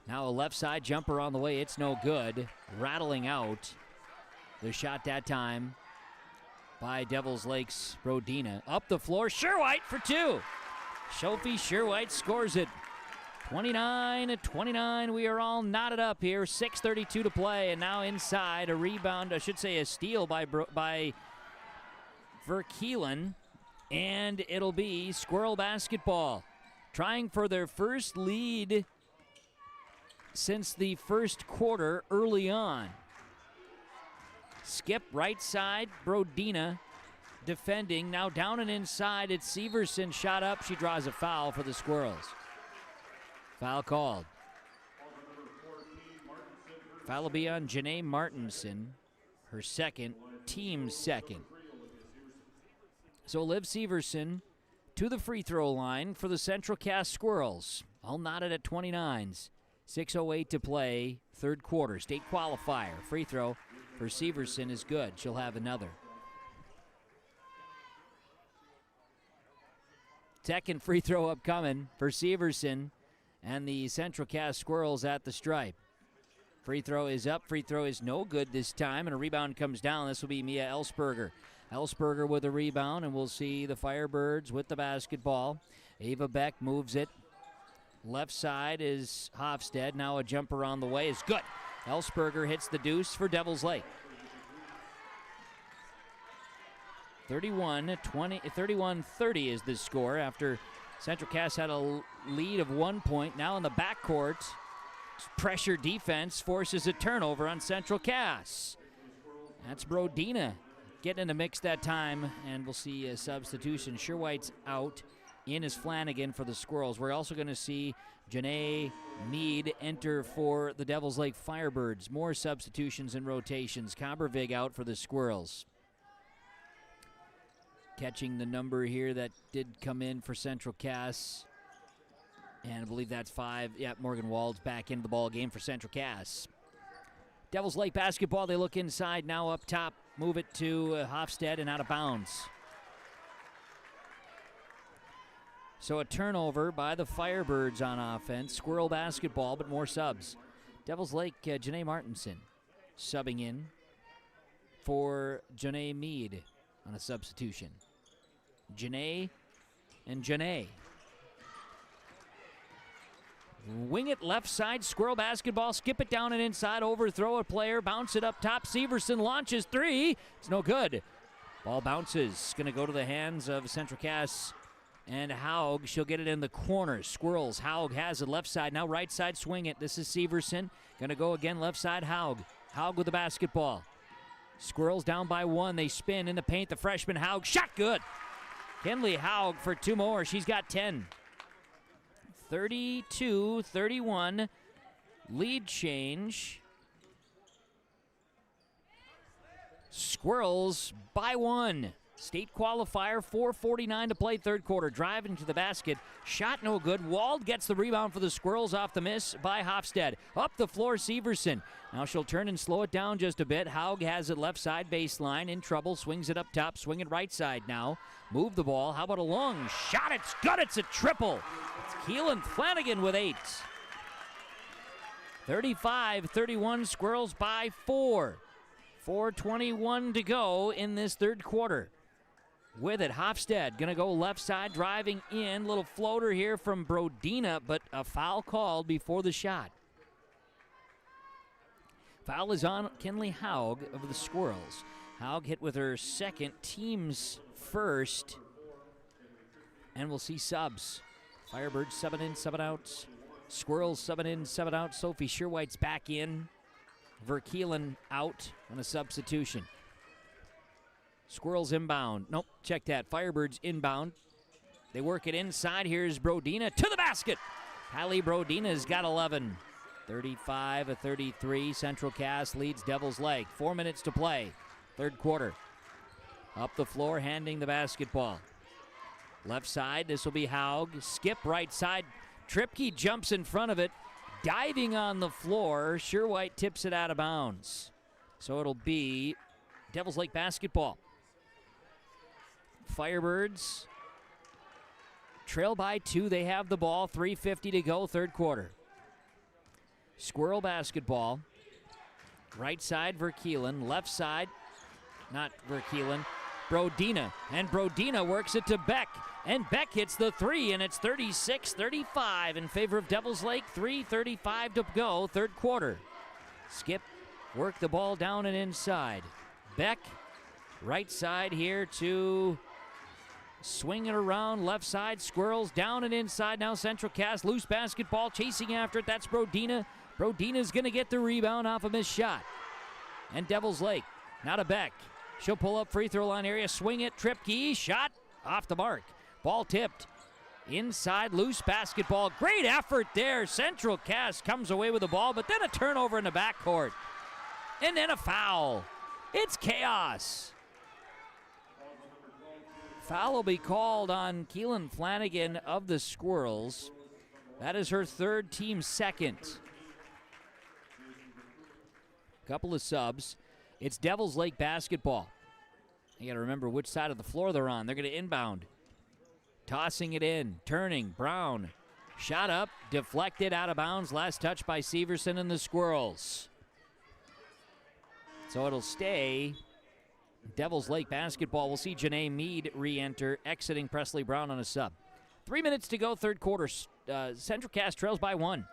Now a left side jumper on the way. It's no good. Rattling out. The shot that time by Devils Lake's Brodina. Up the floor, Sherwhite for 2. Sophie Sherwhite scores it. 29-29. We are all knotted up here. 6:32 to play, and now inside a rebound, I should say a steal by Verkeelen, and it'll be Squirrel basketball. Trying for their first lead since the first quarter early on. Skip right side, Brodina defending. Now down and inside, it's Severson. Shot up, she draws a foul for the Squirrels. Foul called. Foul will be on Janae Martinson, her second, team's second. So Liv Severson to the free throw line for the Central Cass Squirrels. All knotted at 29s. 6:08 to play, third quarter. State qualifier. Free throw for Severson is good. She'll have another. Second free throw upcoming for Severson and the Central Cass Squirrels at the stripe. Free throw is up. Free throw is no good this time, and a rebound comes down. This will be Mia Ellsberger. Ellsberger with a rebound, and we'll see the Firebirds with the basketball. Ava Beck moves it. Left side is Hofstad. Now a jumper on the way is good. Ellsberger hits the deuce for Devils Lake. 31-30 is the score after Central Cass had a lead of 1 point. Now in the backcourt, pressure defense forces a turnover on Central Cass. That's Brodina getting in the mix that time, and we'll see a substitution. Sherwhite's out. In is Flanagan for the Squirrels. We're also going to see Janae Mead enter for the Devils Lake Firebirds. More substitutions and rotations. Combervig out for the Squirrels. Catching the number here that did come in for Central Cass. And I believe that's 5. Yeah, Morgan Wald's back into the ball game for Central Cass. Devils Lake basketball, they look inside now up top. Move it to Hofstad and out of bounds. So a turnover by the Firebirds on offense. Squirrel basketball, but more subs. Devils Lake, Janae Martinson subbing in for Janae Mead on a substitution. Janae and Janae. Wing it left side, Squirrel basketball, skip it down and inside, overthrow a player, bounce it up top. Severson launches 3. It's no good. Ball bounces. Going to go to the hands of Central Cass and Haug. She'll get it in the corner. Squirrels. Haug has it left side. Now right side, swing it. This is Severson. Going to go again left side, Haug. Haug with the basketball. Squirrels down by 1. They spin in the paint. The freshman Haug. Shot good. Kenley Haug for 2 more. She's got 10. 32-31. Lead change. Squirrels by 1. State qualifier, 4:49 to play, third quarter. Driving to the basket, shot no good. Wald gets the rebound for the Squirrels off the miss by Hofstad. Up the floor, Severson. Now she'll turn and slow it down just a bit. Haug has it left side baseline, in trouble, swings it up top, swing it right side now. Move the ball. How about a long shot? It's good. It's a triple. It's Keelan Flanagan with 8. 35-31, Squirrels by 4. 4:21 to go in this third quarter. With it, Hofstad going to go left side, driving in. Little floater here from Brodina, but a foul called before the shot. Foul is on Kinley Haug of the Squirrels. Haug hit with her second, team's first. And we'll see subs. Firebirds 7 in, 7 out. Squirrels 7 in, 7 out. Sophie Sherwhite's back in. Verkeelen out on a substitution. Squirrels inbound. Nope, check that. Firebirds inbound. They work it inside. Here's Brodina to the basket. Kylie Brodina's got 11. 35-33. Central Cass leads Devil's Lake. 4 minutes to play. Third quarter. Up the floor, handing the basketball. Left side, this will be Haug. Skip right side. Tripke jumps in front of it. Diving on the floor. Sherwhite tips it out of bounds. So it'll be Devil's Lake basketball. Firebirds trail by 2. They have the ball. 3:50 to go, third quarter. Squirrel basketball. Right side, Verkeelen. Left side, not Verkeelen, Brodina. And Brodina works it to Beck. And Beck hits the 3, and it's 36-35 in favor of Devil's Lake. 3:35 to go, third quarter. Skip work the ball down and inside. Beck, right side here to swing it around. Left side, Squirrels down and inside. Now Central Cass, loose basketball, chasing after it. That's Brodina. Brodina's going to get the rebound off a missed shot. And Devil's Lake, now to Beck. She'll pull up free throw line area, swing it, Tripke, shot off the mark. Ball tipped. Inside, loose basketball. Great effort there. Central Cass comes away with the ball, but then a turnover in the backcourt. And then a foul. It's chaos. Foul will be called on Keelan Flanagan of the Squirrels. That is her third, team second. Couple of subs. It's Devil's Lake basketball. You got to remember which side of the floor they're on. They're going to inbound. Tossing it in, turning, Brown. Shot up, deflected, out of bounds. Last touch by Severson and the Squirrels. So it'll stay Devil's Lake basketball. We'll see Janae Mead re-enter, exiting Presley Brown on a sub. 3 minutes to go, third quarter. Central Cass trails by 1.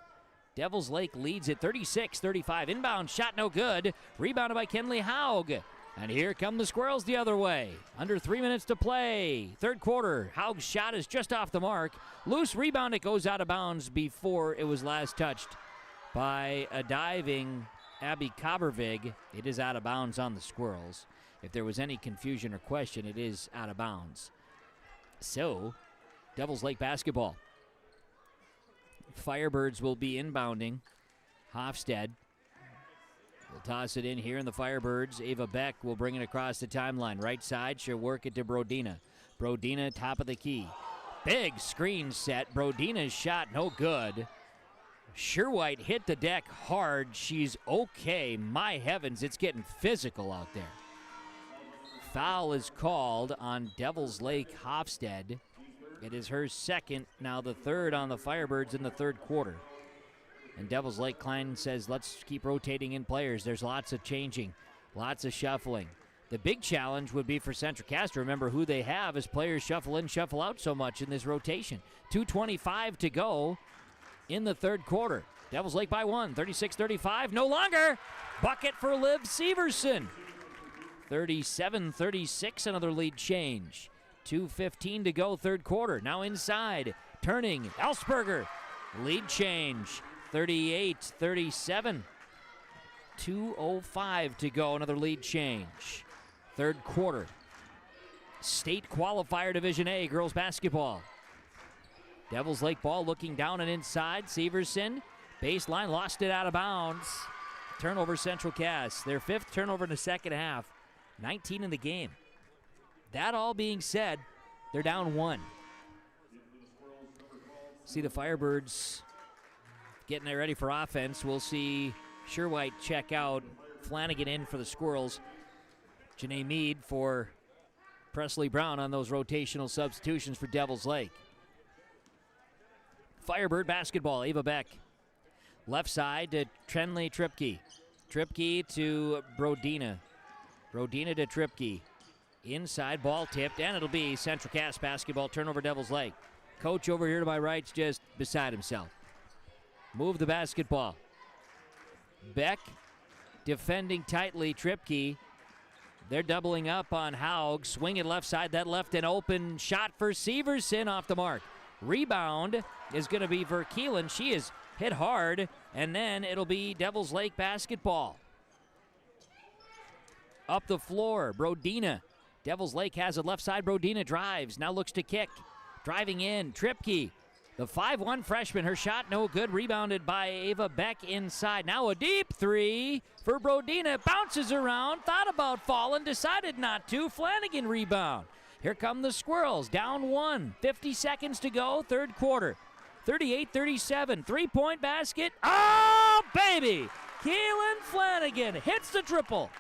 Devil's Lake leads at 36-35. Inbound shot no good. Rebounded by Kenley Haug. And here come the Squirrels the other way. Under 3 minutes to play. Third quarter. Haug's shot is just off the mark. Loose rebound. It goes out of bounds before it was last touched by a diving Abby Kabervig. It is out of bounds on the Squirrels. If there was any confusion or question, it is out of bounds. So, Devil's Lake basketball. Firebirds will be inbounding. Hofstad will toss it in here, and the Firebirds, Ava Beck, will bring it across the timeline. Right side, she'll work it to Brodina. Brodina, top of the key. Big screen set. Brodina's shot, no good. Sherwhite hit the deck hard. She's okay. My heavens, it's getting physical out there. Foul is called on Devil's Lake Hofstad. It is her second, now the third on the Firebirds in the third quarter. And Devil's Lake Klein says, let's keep rotating in players. There's lots of changing, lots of shuffling. The big challenge would be for Central Cass to remember who they have as players shuffle in, shuffle out so much in this rotation. 2:25 to go in the third quarter. Devil's Lake by 1, 36-35, no longer. Bucket for Liv Severson. 37-36, another lead change. 2:15 to go, third quarter. Now inside, turning, Elsberger. Lead change, 38-37. 2:05 to go, another lead change. Third quarter. State Qualifier Division A, girls basketball. Devil's Lake ball looking down and inside. Severson, baseline, lost it out of bounds. Turnover Central Cass. Their fifth turnover in the second half. 19 in the game. That all being said, they're down 1. See the Firebirds getting there ready for offense. We'll see Sherwhite check out. Flanagan in for the Squirrels. Janae Mead for Presley Brown on those rotational substitutions for Devils Lake. Firebird basketball, Ava Beck. Left side to Trenley Tripke. Tripke to Brodina. Brodina to Tripke. Inside, ball tipped, and it'll be Central Cass basketball, turnover Devils Lake. Coach over here to my right's just beside himself. Move the basketball. Beck defending tightly, Tripke. They're doubling up on Haug. Swing it left side, that left an open shot for Severson off the mark. Rebound is going to be Verkeelen. She is hit hard, and then it'll be Devils Lake basketball. Up the floor, Brodina. Devils Lake has it left side. Brodina drives, now looks to kick. Driving in, Tripke. The 5'1 freshman, her shot no good. Rebounded by Ava Beck inside. Now a deep three for Brodina. Bounces around, thought about falling, decided not to. Flanagan rebound. Here come the Squirrels, down 1. 50 seconds to go, third quarter. 38-37, three-point basket. Oh, baby! Keelan Flanagan hits the triple.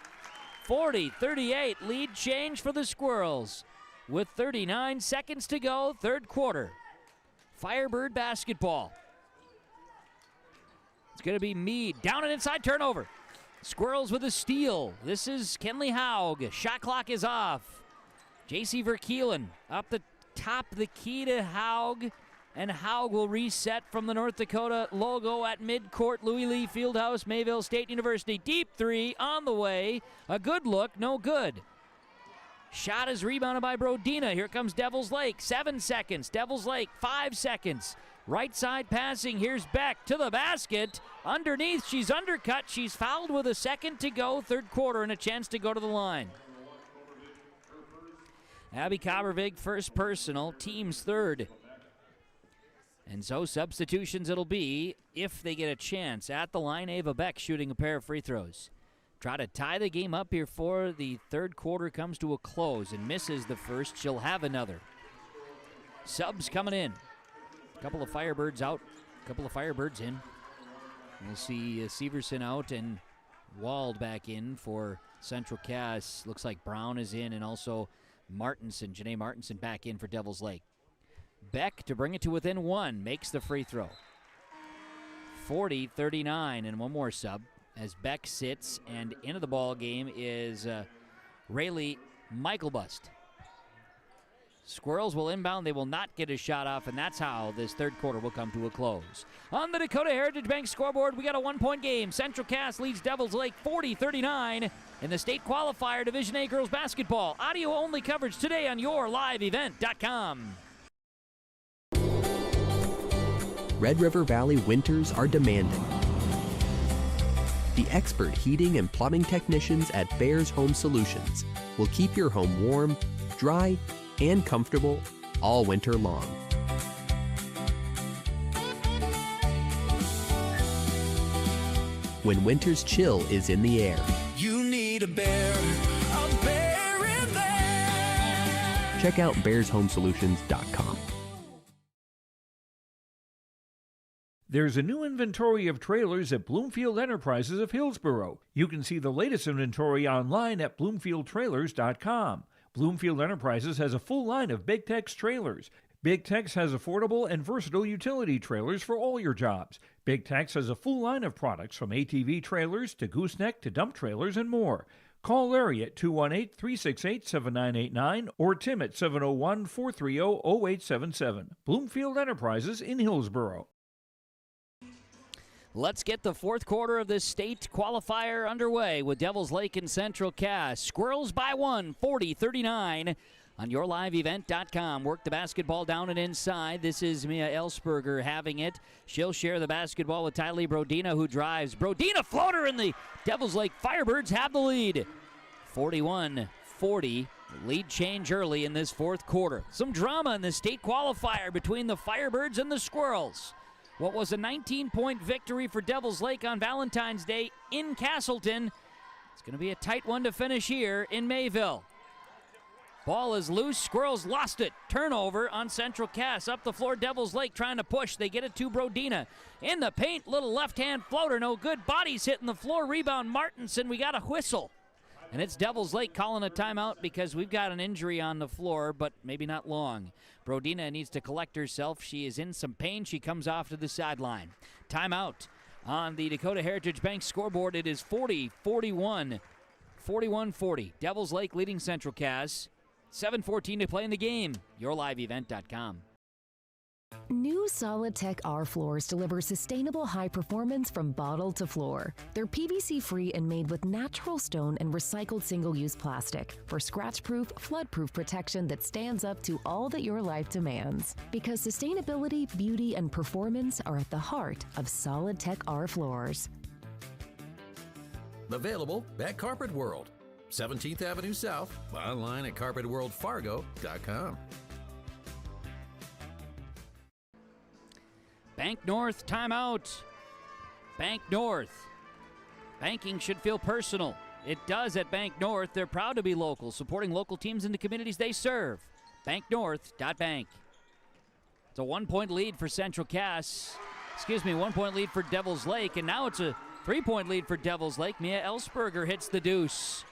40-38, lead change for the Squirrels. With 39 seconds to go, third quarter. Firebird basketball. It's going to be Mead. Down and inside, turnover. Squirrels with a steal. This is Kenley Haug. Shot clock is off. J.C. Verkeelen up the top of the key to Haug. And Haug will reset from the North Dakota logo at midcourt. Louis Lee Fieldhouse, Mayville State University. Deep three on the way. A good look, no good. Shot is rebounded by Brodina. Here comes Devils Lake. 7 seconds. Devils Lake, 5 seconds. Right side passing. Here's Beck to the basket. Underneath, she's undercut. She's fouled with a second to go. Third quarter and a chance to go to the line. Abby Kabervig, first personal. Team's third. And so substitutions it'll be if they get a chance. At the line, Ava Beck shooting a pair of free throws. Try to tie the game up here before the third quarter comes to a close and misses the first. She'll have another. Subs coming in. A couple of Firebirds out, a couple of Firebirds in. We'll see Severson out and Wald back in for Central Cass. Looks like Brown is in, and also Martinson, Janae Martinson back in for Devils Lake. Beck to bring it to within 1, makes the free throw. 40-39, and one more sub as Beck sits, and into the ball game is Rayleigh Michaelbust. Squirrels will inbound. They will not get a shot off, and that's how this third quarter will come to a close. On the Dakota Heritage Bank scoreboard, we got a 1-point game. Central Cass leads Devils Lake 40-39 in the state qualifier Division A girls basketball. Audio-only coverage today on YourLiveEvent.com. Red River Valley winters are demanding. The expert heating and plumbing technicians at Bears Home Solutions will keep your home warm, dry, and comfortable all winter long. When winter's chill is in the air, you need a bear in there. Check out bearshomesolutions.com. There's a new inventory of trailers at Bloomfield Enterprises of Hillsborough. You can see the latest inventory online at bloomfieldtrailers.com. Bloomfield Enterprises has a full line of Big Tex trailers. Big Tex has affordable and versatile utility trailers for all your jobs. Big Tex has a full line of products from ATV trailers to gooseneck to dump trailers and more. Call Larry at 218-368-7989 or Tim at 701-430-0877. Bloomfield Enterprises in Hillsborough. Let's get the fourth quarter of this state qualifier underway with Devils Lake and Central Cass. Squirrels by 1, 40-39 on YourLiveEvent.com. Work the basketball down and inside. This is Mia Elsberger having it. She'll share the basketball with Tylee Brodina, who drives. Brodina floater, and the Devils Lake Firebirds have the lead. 41-40. Lead change early in this fourth quarter. Some drama in the state qualifier between the Firebirds and the Squirrels. What was a 19-point victory for Devils Lake on Valentine's Day in Castleton. It's going to be a tight one to finish here in Mayville. Ball is loose. Squirrels lost it. Turnover on Central Cass. Up the floor, Devils Lake trying to push. They get it to Brodina. In the paint, little left-hand floater. No good. Bodies hitting the floor. Rebound Martinson. We got a whistle. And it's Devils Lake calling a timeout because we've got an injury on the floor, but maybe not long. Brodina needs to collect herself. She is in some pain. She comes off to the sideline. Timeout on the Dakota Heritage Bank scoreboard. It is 40-41. 41-40. Devils Lake leading Central Cass. 7:14 to play in the game. YourLiveEvent.com. New Solid-Tech R floors deliver sustainable high performance from bottle to floor. They're PVC-free and made with natural stone and recycled single-use plastic for scratch-proof, flood-proof protection that stands up to all that your life demands. Because sustainability, beauty, and performance are at the heart of Solid-Tech R floors. Available at Carpet World, 17th Avenue South, online at carpetworldfargo.com. Bank North timeout. Bank North. Banking should feel personal. It does at Bank North. They're proud to be local, supporting local teams in the communities they serve. Banknorth.bank. It's a 1-point lead for Central Cass. 1-point lead for Devils Lake, and now it's a 3-point lead for Devils Lake. Mia Ellsberger hits the deuce.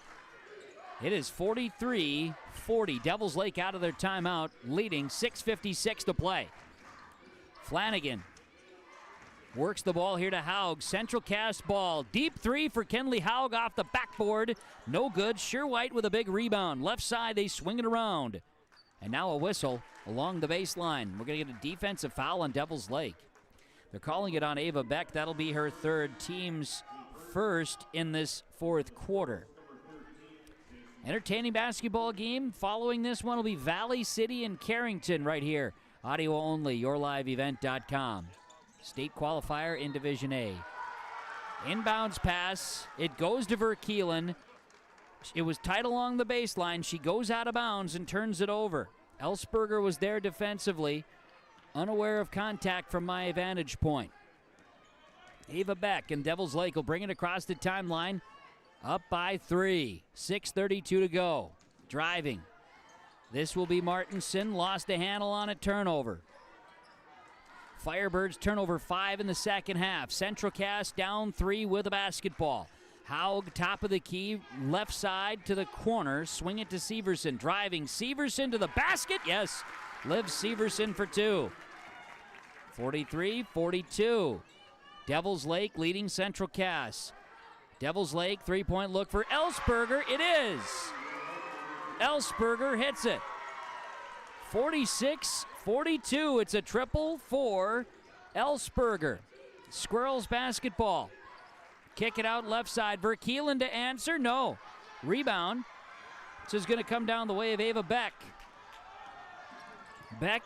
It is 43-40. Devils Lake out of their timeout, leading 6:56 to play. Flanagan works the ball here to Haug. Central Cass ball. Deep three for Kenley Haug off the backboard. No good. Sherwhite with a big rebound. Left side, they swing it around. And now a whistle along the baseline. We're going to get a defensive foul on Devils Lake. They're calling it on Ava Beck. That'll be her third, team's first in this fourth quarter. Entertaining basketball game. Following this one will be Valley City and Carrington right here. Audio only, YourLiveEvent.com. State qualifier in Division A. Inbounds pass. It goes to Verkeelen. It was tight along the baseline. She goes out of bounds and turns it over. Ellsberger was there defensively, unaware of contact from my vantage point. Ava Beck and Devils Lake will bring it across the timeline. Up by 3. 6:32 to go. Driving. This will be Martinson. Lost a handle on a turnover. Firebirds turnover 5 in the second half. Central Cass down 3 with a basketball. Haug, top of the key, left side to the corner. Swing it to Severson. Driving. Severson to the basket. Yes. Liv Severson for 2. 43-42. Devils Lake leading Central Cass. Devils Lake, 3-point look for Ellsberger. It is. Ellsberger hits it. 46-42. It's a triple for Ellsberger. Squirrels basketball. Kick it out left side. Verkeelen to answer. No. Rebound. This is going to come down the way of Ava Beck. Beck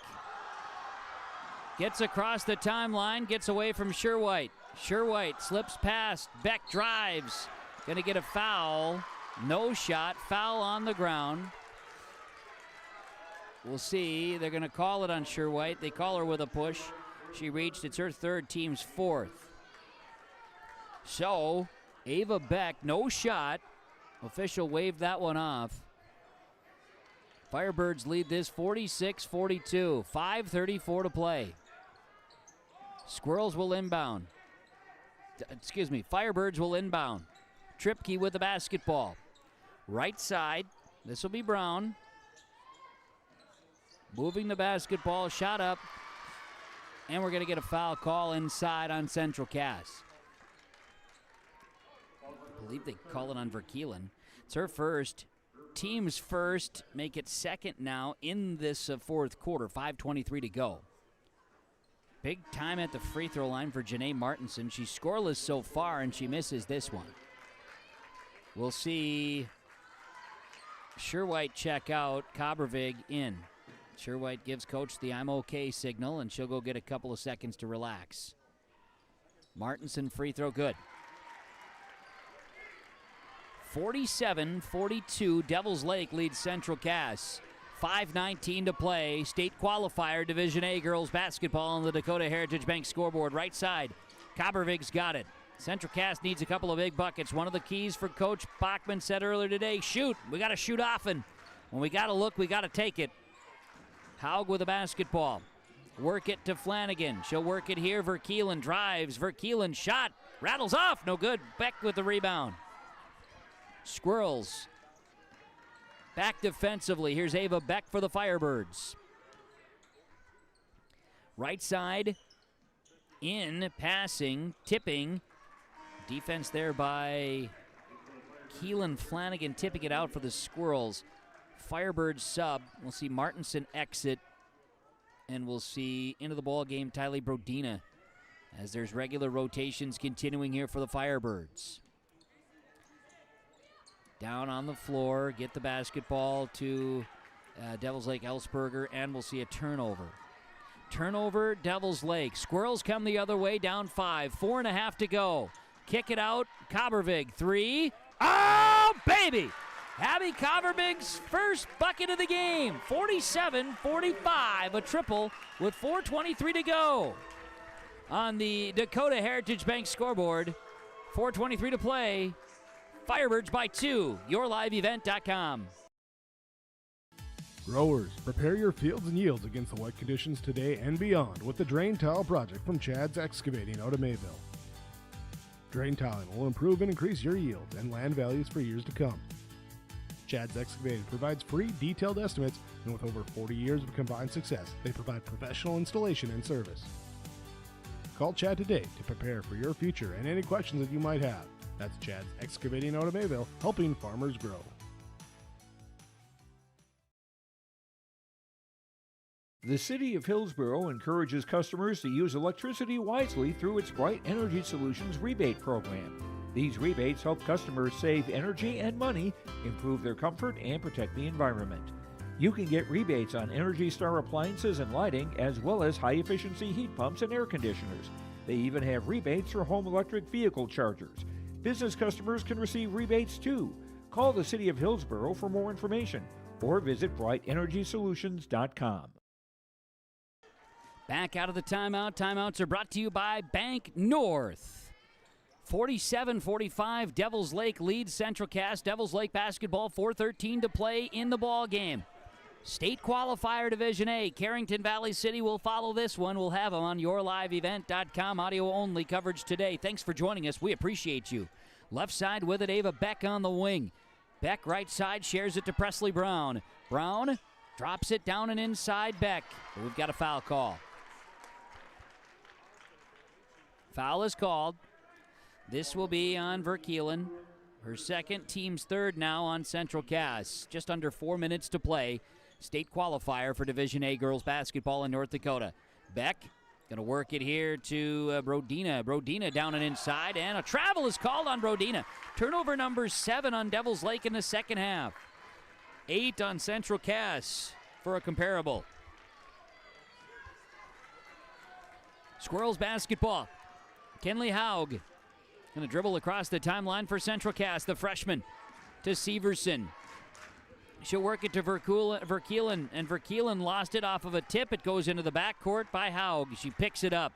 gets across the timeline, gets away from Sherwhite. Sherwhite slips past. Beck drives. Going to get a foul. No shot. Foul on the ground. We'll see. They're going to call it on Sherwhite. They call her with a push. She reached. It's her third, team's fourth. So, Ava Beck, no shot. Official waved that one off. Firebirds lead this 46-42. 5:34 to play. Squirrels will inbound. Firebirds will inbound. Tripke with the basketball. Right side. This will be Brown. Moving the basketball. Shot up. And we're going to get a foul call inside on Central Cass. I believe they call it on Verkeelen. It's her first. Team's first. Make it second now in this fourth quarter. 5:23 to go. Big time at the free throw line for Janae Martinson. She's scoreless so far, and she misses this one. We'll see Sherwhite check out, Kabervig in. Sherwhite gives coach the I'm okay signal, and she'll go get a couple of seconds to relax. Martinson free throw good. 47-42, Devils Lake leads Central Cass. 5:19 to play. State qualifier, Division A girls basketball on the Dakota Heritage Bank scoreboard. Right side, Kabervig's got it. Central Cass needs a couple of big buckets. One of the keys for Coach Bachman said earlier today, shoot. We got to shoot often. When we got to look, we got to take it. Haug with the basketball. Work it to Flanagan. She'll work it here. Verkeelen drives. Verkeelen shot. Rattles off. No good. Beck with the rebound. Squirrels. Back defensively. Here's Ava Beck for the Firebirds. Right side. In. Passing. Tipping. Defense there by Keelan Flanagan tipping it out for the Squirrels. Firebirds sub. We'll see Martinson exit. And we'll see into the ball game Tylee Brodina as there's regular rotations continuing here for the Firebirds. Down on the floor, get the basketball to Devils Lake Ellsberger, and we'll see a turnover. Turnover, Devils Lake. Squirrels come the other way, down 5. 4.5 to go. Kick it out, Kabervig, 3. Oh, baby! Abby Kavervig's first bucket of the game. 47-45, a triple with 4:23 to go. On the Dakota Heritage Bank scoreboard, 4:23 to play. Firebirds by 2, yourliveevent.com. Growers, prepare your fields and yields against the wet conditions today and beyond with the Drain Tile Project from Chad's Excavating out of Mayville. Drain tiling will improve and increase your yields and land values for years to come. Chad's Excavating provides free detailed estimates, and with over 40 years of combined success, they provide professional installation and service. Call Chad today to prepare for your future and any questions that you might have. That's Chad's Excavating out of Mayville, helping farmers grow. The City of Hillsborough encourages customers to use electricity wisely through its Bright Energy Solutions rebate program. These rebates help customers save energy and money, improve their comfort, and protect the environment. You can get rebates on Energy Star appliances and lighting, as well as high-efficiency heat pumps and air conditioners. They even have rebates for home electric vehicle chargers. Business customers can receive rebates too. Call the City of Hillsborough for more information or visit brightenergysolutions.com. Back out of the timeout. Timeouts are brought to you by Bank North. 47-45, Devils Lake leads Central Cass. Devils Lake basketball, 4:13 to play in the ball game. State Qualifier Division A, Carrington Valley City will follow this one. We'll have them on yourliveevent.com. Audio-only coverage today. Thanks for joining us. We appreciate you. Left side with it, Ava Beck on the wing. Beck right side shares it to Presley Brown. Brown drops it down and inside Beck. But we've got a foul call. Foul is called. This will be on Verkeelen. Her second, team's third now on Central Cass. Just under 4 minutes to play. State qualifier for Division A girls basketball in North Dakota. Beck going to work it here to Brodina. Brodina down and inside, and a travel is called on Brodina. Turnover number 7 on Devils Lake in the second half. 8 on Central Cass for a comparable. Squirrels basketball. Kenley Haug going to dribble across the timeline for Central Cass, the freshman, to Severson. She'll work it to Verkeelen, and Verkeelen lost it off of a tip. It goes into the backcourt by Haug. She picks it up.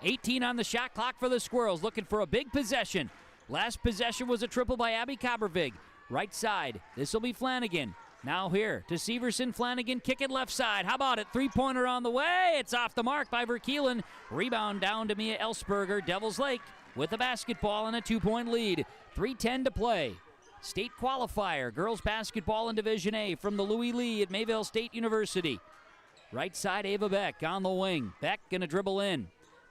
18 on the shot clock for the Squirrels, looking for a big possession. Last possession was a triple by Abby Kabervig. Right side, this will be Flanagan. Now here to Severson. Flanagan, kick it left side. How about it? Three-pointer on the way. It's off the mark by Verkeelen. Rebound down to Mia Ellsberger. Devils Lake with the basketball and a 2-point lead. 3:10 to play. State qualifier, girls basketball in Division A from the Louis Lee at Mayville State University. Right side, Ava Beck on the wing. Beck going to dribble in.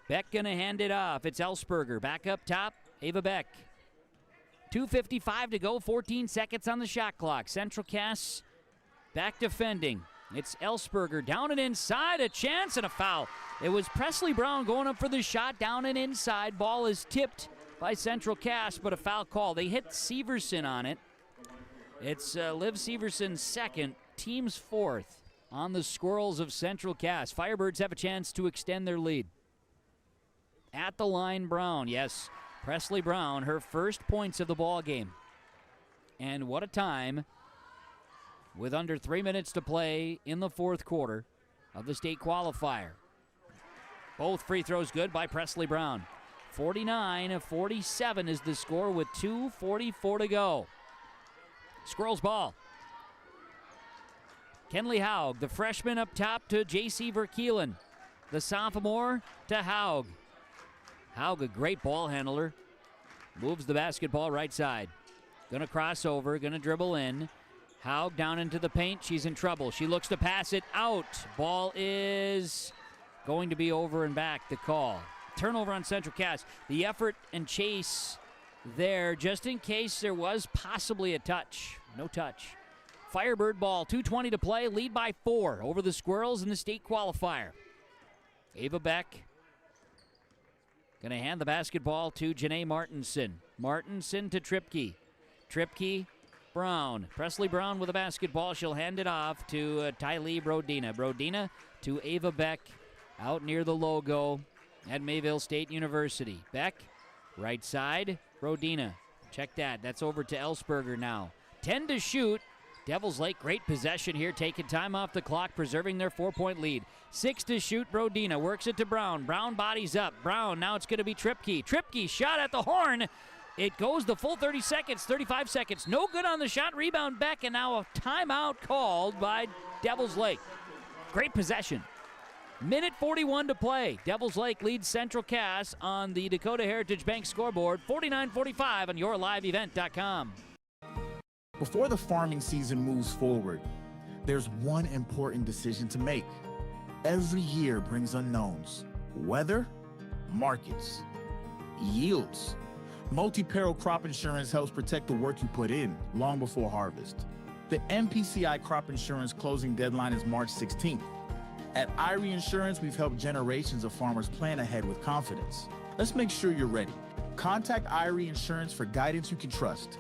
Beck going to hand it off. It's Ellsberger. Back up top, Ava Beck. 2:55 to go, 14 seconds on the shot clock. Central Cass back defending. It's Ellsberger down and inside, a chance and a foul. It was Presley Brown going up for the shot, down and inside. Ball is tipped by Central Cass, but a foul call. They hit Severson on it. It's Liv Severson's second, team's fourth on the Squirrels of Central Cass. Firebirds have a chance to extend their lead. At the line, Brown. Yes, Presley Brown, her first points of the ball game. And what a time with under 3 minutes to play in the fourth quarter of the state qualifier. Both free throws good by Presley Brown. 49-47 is the score with 2:44 to go. Squirrels ball. Kenley Haug, the freshman up top to J.C. Verkeelen. The sophomore to Haug. Haug, a great ball handler. Moves the basketball right side. Gonna cross over, gonna dribble in. Haug down into the paint. She's in trouble. She looks to pass it out. Ball is going to be over and back, the call. Turnover on Central Cass. The effort and chase there, just in case there was possibly a touch. No touch. Firebird ball, 2:20 to play, lead by 4 over the Squirrels in the state qualifier. Ava Beck going to hand the basketball to Janae Martinson. Martinson to Tripke. Tripke, Brown. Presley Brown with the basketball. She'll hand it off to Tylee Brodina. Brodina to Ava Beck out near the logo at Mayville State University. Beck, right side, Brodina. Check that. That's over to Ellsberger now. 10 to shoot. Devils Lake, great possession here, taking time off the clock, preserving their 4-point lead. 6 to shoot, Brodina works it to Brown. Brown bodies up. Brown, now it's going to be Tripke. Tripke, shot at the horn. It goes the full 30 seconds, 35 seconds. No good on the shot, rebound Beck, and now a timeout called by Devils Lake. Great possession. Minute 41 to play. Devils Lake leads Central Cass on the Dakota Heritage Bank scoreboard, 49-45 on YourLiveEvent.com. Before the farming season moves forward, there's one important decision to make. Every year brings unknowns. Weather, markets, yields. Multi-peril crop insurance helps protect the work you put in long before harvest. The MPCI crop insurance closing deadline is March 16th. At Irie Insurance, we've helped generations of farmers plan ahead with confidence. Let's make sure you're ready. Contact Irie Insurance for guidance you can trust.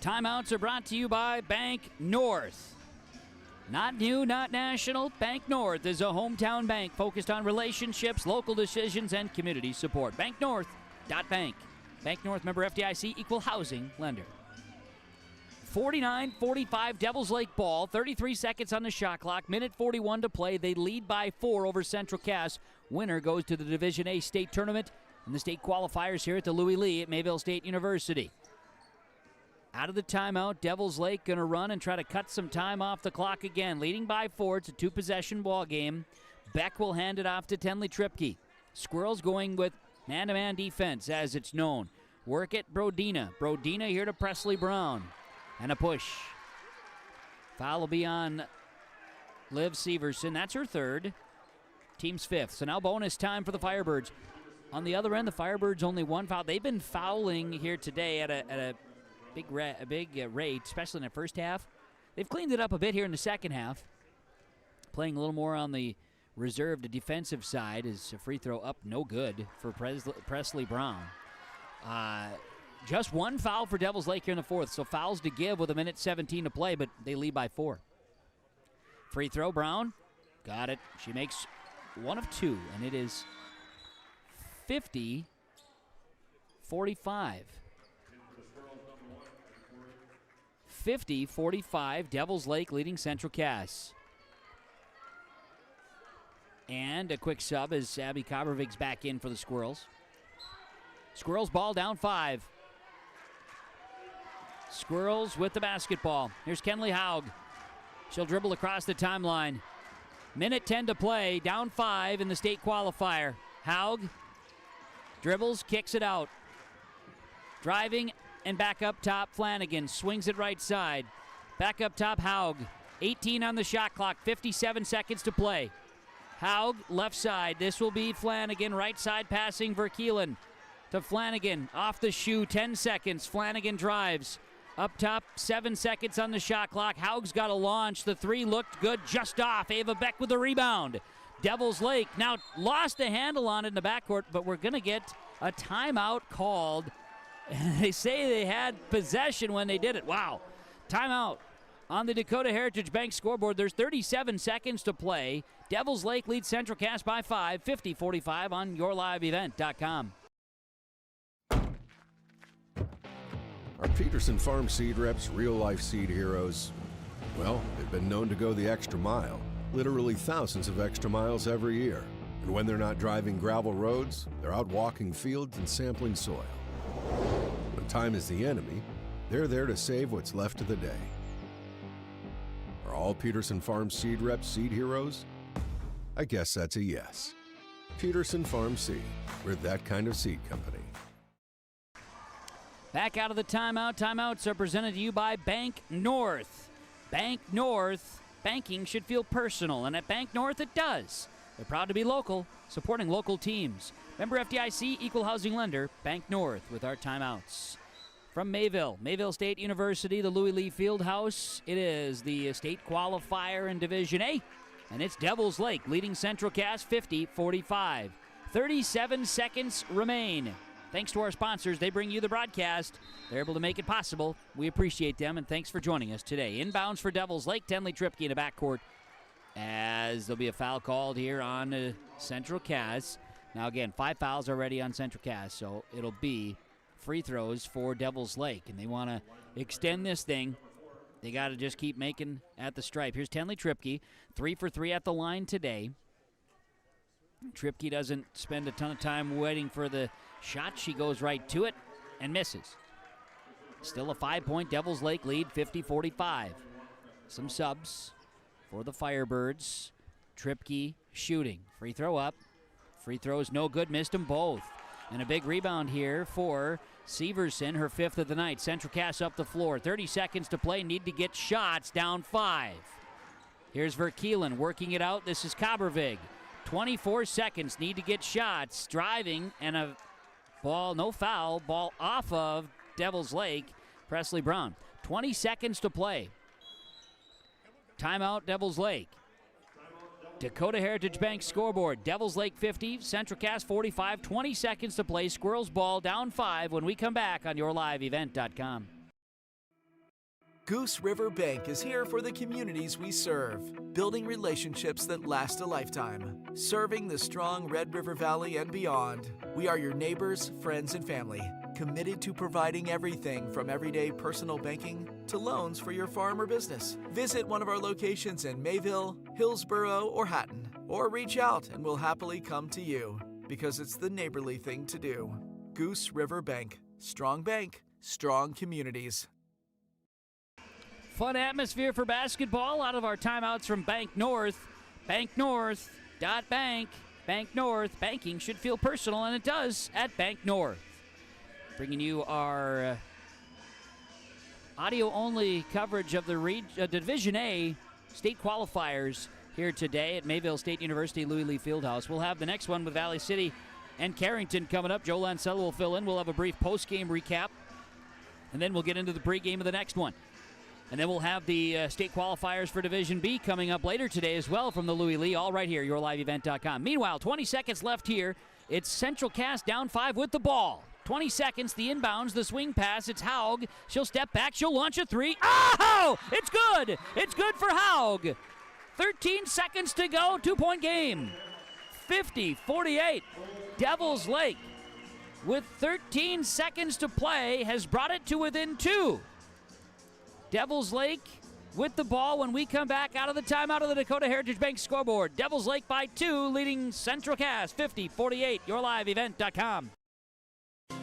Timeouts are brought to you by Bank North. Not new, not national. Bank North is a hometown bank focused on relationships, local decisions, and community support. BankNorth.bank. Bank North, member FDIC, equal housing lender. 49-45 Devils Lake ball. 33 seconds on the shot clock. Minute 41 to play. They lead by 4 over Central Cass. Winner goes to the Division A state tournament and the state qualifiers here at the Louis Lee at Mayville State University. Out of the timeout, Devils Lake going to run and try to cut some time off the clock again. Leading by 4, it's a 2-possession ball game. Beck will hand it off to Tenley Tripke. Squirrels going with man-to-man defense, as it's known. Work it, Brodina. Brodina here to Presley Brown. And a push. Foul will be on Liv Severson. That's her 3rd. Team's 5th. So now bonus time for the Firebirds. On the other end, the Firebirds only 1 foul. They've been fouling here today at a big rate, especially in the first half. They've cleaned it up a bit here in the second half. Playing a little more on the reserved defensive side. Is a free throw up, no good for Presley Brown. Just 1 foul for Devils Lake here in the 4th, so fouls to give with a minute 17 to play, but they lead by 4. Free throw, Brown. Got it. She makes 1 of 2, and it is 50-45. 50-45, Devils Lake leading Central Cass. And a quick sub as Abby Kobervig's back in for the Squirrels. Squirrels ball down 5. Squirrels with the basketball. Here's Kenley Haug. She'll dribble across the timeline. Minute 10 to play, down 5 in the state qualifier. Haug dribbles, kicks it out. Driving and back up top, Flanagan swings it right side. Back up top, Haug. 18 on the shot clock, 57 seconds to play. Haug, left side. This will be Flanagan, right side passing Verkeelen to Flanagan. Off the shoe, 10 seconds. Flanagan drives. Up top, 7 seconds on the shot clock. Haug's got a launch. The 3 looked good, just off. Ava Beck with the rebound. Devils Lake now lost the handle on it in the backcourt, but we're going to get a timeout called. They say they had possession when they did it. Wow. Timeout on the Dakota Heritage Bank scoreboard. There's 37 seconds to play. Devils Lake leads Central Cass by 5, 50-45 on YourLiveEvent.com. Our Peterson Farm seed reps, real-life seed heroes, well, they've been known to go the extra mile, literally thousands of extra miles every year. And when they're not driving gravel roads, they're out walking fields and sampling soil. When time is the enemy, they're there to save what's left of the day. all Peterson Farm seed reps seed heroes? I guess that's a yes. Peterson Farm Seed. We're that kind of seed company. Back out of the timeout. Timeouts are presented to you by Bank North. Bank North. Banking should feel personal, and at Bank North it does. They're proud to be local, supporting local teams. Member FDIC, equal housing lender, Bank North with our timeouts. From Mayville State University, the Louis Lee Fieldhouse. It is the state qualifier in Division A, and it's Devils Lake leading Central Cass 50-45. 37 seconds remain. Thanks to our sponsors, they bring you the broadcast. They're able to make it possible. We appreciate them, and thanks for joining us today. Inbounds for Devils Lake, Tenley Tripke in the backcourt, as there'll be a foul called here on Central Cass. Now again, 5 fouls already on Central Cass, so it'll be free throws for Devils Lake, and they want to extend this thing. They got to just keep making at the stripe. Here's Tenley Tripke, 3 for 3 at the line today. Tripke doesn't spend a ton of time waiting for the shot. She goes right to it and misses. Still a 5-point Devils Lake lead, 50-45. Some subs for the Firebirds. Tripke shooting. Free throw up. Free throws no good. Missed them both. And a big rebound here for Severson, her 5th of the night. Central Cass up the floor. 30 seconds to play. Need to get shots. Down 5. Here's Verkeelen working it out. This is Kabervig. 24 seconds. Need to get shots. Driving and a ball, no foul. Ball off of Devils Lake. Presley Brown. 20 seconds to play. Timeout, Devils Lake. Dakota Heritage Bank scoreboard. Devils Lake 50, Central Cass 45, 20 seconds to play. Squirrels ball down 5 when we come back on yourliveevent.com. Goose River Bank is here for the communities we serve, building relationships that last a lifetime. Serving the strong Red River Valley and beyond, we are your neighbors, friends, and family, committed to providing everything from everyday personal banking to loans for your farm or business. Visit one of our locations in Mayville, Hillsborough, or Hatton, or reach out and we'll happily come to you, because it's the neighborly thing to do. Goose River Bank, strong communities. Fun atmosphere for basketball out of our timeouts from Bank North. BankNorth.bank. Bank North. Banking should feel personal, and it does at Bank North. Bringing you our audio-only coverage of the Division A state qualifiers here today at Mayville State University Louis Lee Fieldhouse. We'll have the next one with Valley City and Carrington coming up. Joe Lancella will fill in. We'll have a brief post-game recap, and then we'll get into the pregame of the next one. And then we'll have the state qualifiers for Division B coming up later today as well from the Louis Lee, all right here, yourliveevent.com. Meanwhile, 20 seconds left here. It's Central Cass down 5 with the ball. 20 seconds, the inbounds, the swing pass. It's Haug. She'll step back. She'll launch a 3. Oh! It's good! It's good for Haug. 13 seconds to go. 2-point game. 50-48. Devils Lake, with 13 seconds to play, has brought it to within 2. Devils Lake with the ball when we come back out of the timeout of the Dakota Heritage Bank scoreboard. Devils Lake by 2, leading Central Cass 50-48. yourliveevent.com.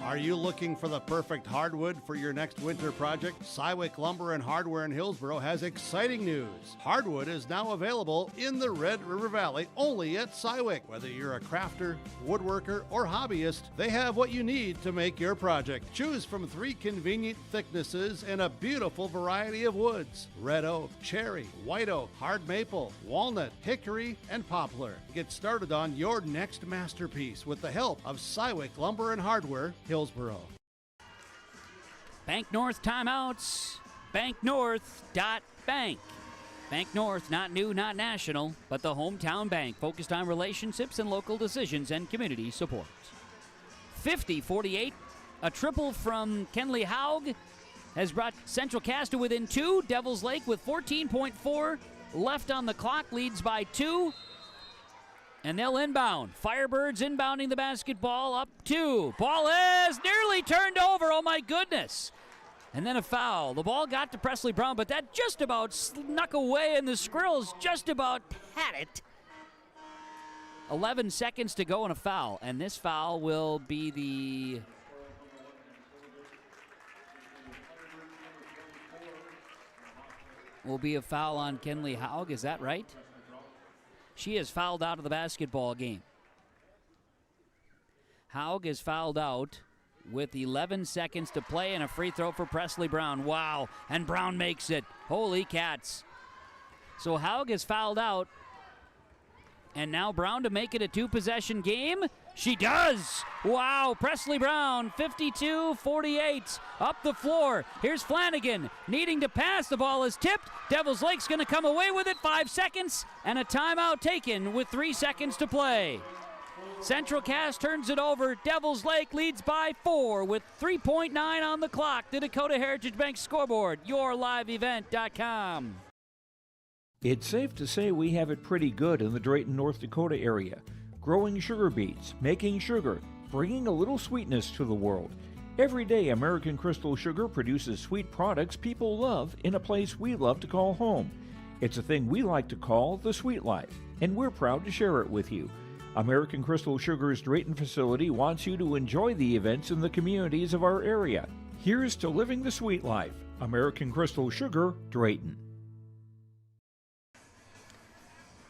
Are you looking for the perfect hardwood for your next winter project? Cywick Lumber and Hardware in Hillsboro has exciting news. Hardwood is now available in the Red River Valley only at Cywick. Whether you're a crafter, woodworker, or hobbyist, they have what you need to make your project. Choose from 3 convenient thicknesses and a beautiful variety of woods: red oak, cherry, white oak, hard maple, walnut, hickory, and poplar. Get started on your next masterpiece with the help of Cywick Lumber and Hardware, Hillsboro. Bank North timeouts. BankNorth.bank. Bank North, not new, not national, but the hometown bank focused on relationships and local decisions and community support. 50-48. A triple from Kenley Haug has brought Central Cass to within 2. Devils Lake with 14.4 left on the clock leads by 2. And they'll inbound. Firebirds inbounding the basketball up 2. Ball is nearly turned over. Oh, my goodness. And then a foul. The ball got to Presley Brown, but that just about snuck away, and the Squirrels just about had it. 11 seconds to go and a foul. And this foul will be the... will be a foul on Kenley Haug. Is that right? She is fouled out of the basketball game. Haug is fouled out with 11 seconds to play, and a free throw for Presley Brown. Wow, and Brown makes it. Holy cats. So Haug is fouled out, and now Brown to make it a two-possession game. She does! Wow, Presley Brown, 52-48, up the floor. Here's Flanagan, needing to pass. The ball is tipped. Devils Lake's going to come away with it. 5 seconds, and a timeout taken with 3 seconds to play. Central Cass turns it over. Devils Lake leads by 4 with 3.9 on the clock. The Dakota Heritage Bank scoreboard, yourliveevent.com. It's safe to say we have it pretty good in the Drayton, North Dakota area. Growing sugar beets, making sugar, bringing a little sweetness to the world. Every day, American Crystal Sugar produces sweet products people love in a place we love to call home. It's a thing we like to call the sweet life, and we're proud to share it with you. American Crystal Sugar's Drayton facility wants you to enjoy the events in the communities of our area. Here's to living the sweet life. American Crystal Sugar, Drayton.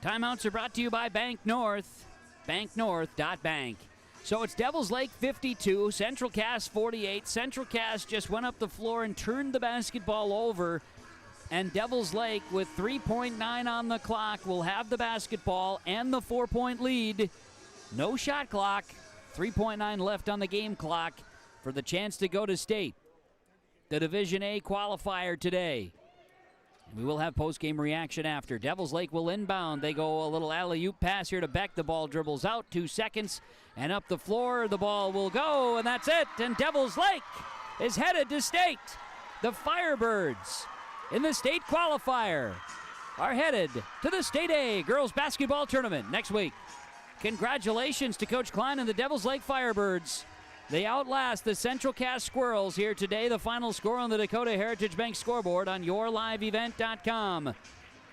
Timeouts are brought to you by Bank North, banknorth.bank. So it's Devils Lake 52, Central Cass 48. Central Cass just went up the floor and turned the basketball over. And Devils Lake, with 3.9 on the clock, will have the basketball and the 4-point lead. No shot clock, 3.9 left on the game clock for the chance to go to state. The Division A qualifier today. We will have post-game reaction after. Devils Lake will inbound. They go a little alley-oop pass here to Beck. The ball dribbles out, 2 seconds, and up the floor the ball will go, and that's it. And Devils Lake is headed to state. The Firebirds in the state qualifier are headed to the State A girls basketball tournament next week. Congratulations to Coach Klein and the Devils Lake Firebirds. They outlast the Central Cass Squirrels here today. The final score on the Dakota Heritage Bank scoreboard on yourliveevent.com.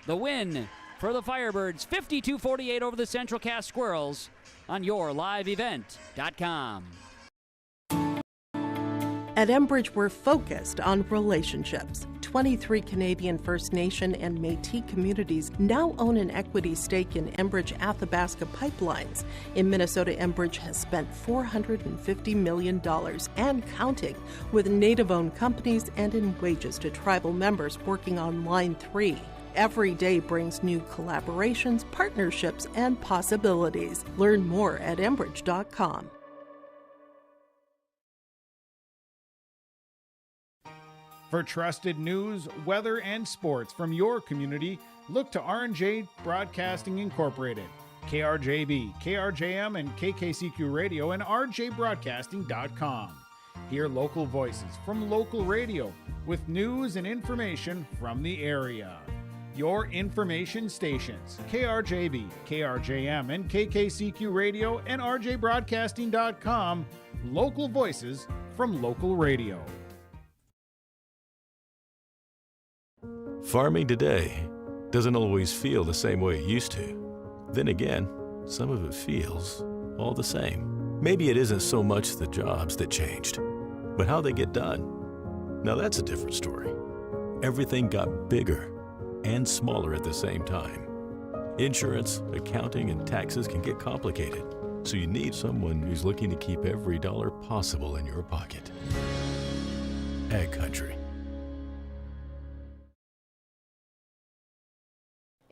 The win for the Firebirds, 52-48 over the Central Cass Squirrels on yourliveevent.com. At Enbridge, we're focused on relationships. 23 Canadian First Nation and Métis communities now own an equity stake in Enbridge Athabasca Pipelines. In Minnesota, Enbridge has spent $450 million and counting with Native-owned companies and in wages to tribal members working on Line 3. Every day brings new collaborations, partnerships, and possibilities. Learn more at Enbridge.com. For trusted news, weather, and sports from your community, look to R&J Broadcasting Incorporated, KRJB, KRJM, and KKCQ Radio, and rjbroadcasting.com. Hear local voices from local radio with news and information from the area. Your information stations, KRJB, KRJM, and KKCQ Radio, and rjbroadcasting.com. Local voices from local radio. Farming today doesn't always feel the same way it used to. Then again, some of it feels all the same. Maybe it isn't so much the jobs that changed, but how they get done. Now that's a different story. Everything got bigger and smaller at the same time. Insurance, accounting, and taxes can get complicated, so you need someone who's looking to keep every dollar possible in your pocket. Ag Country.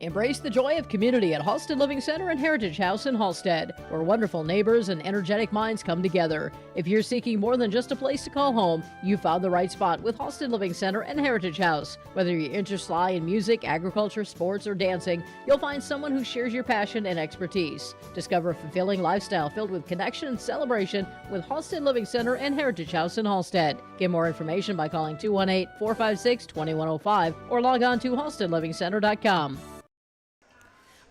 Embrace the joy of community at Halstead Living Center and Heritage House in Halstead, where wonderful neighbors and energetic minds come together. If you're seeking more than just a place to call home, you found the right spot with Halstead Living Center and Heritage House. Whether your interests lie in music, agriculture, sports, or dancing, you'll find someone who shares your passion and expertise. Discover a fulfilling lifestyle filled with connection and celebration with Halstead Living Center and Heritage House in Halstead. Get more information by calling 218-456-2105 or log on to halsteadlivingcenter.com.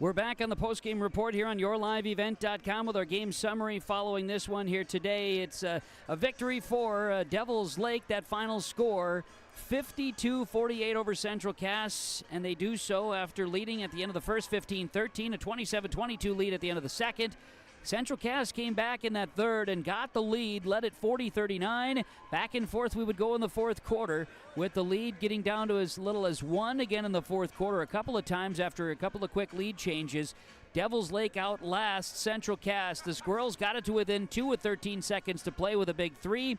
We're back on the post-game report here on yourliveevent.com with our game summary following this one here today. It's a victory for Devils Lake, that final score, 52-48 over Central Cass, and they do so after leading at the end of the first 15-13, a 27-22 lead at the end of the second. Central Cass came back in that third and got the lead, led it 40-39. Back and forth we would go in the fourth quarter, with the lead getting down to as little as one again in the fourth quarter a couple of times after a couple of quick lead changes. Devils Lake outlasts Central Cass. The Squirrels got it to within 2 with 13 seconds to play with a big three.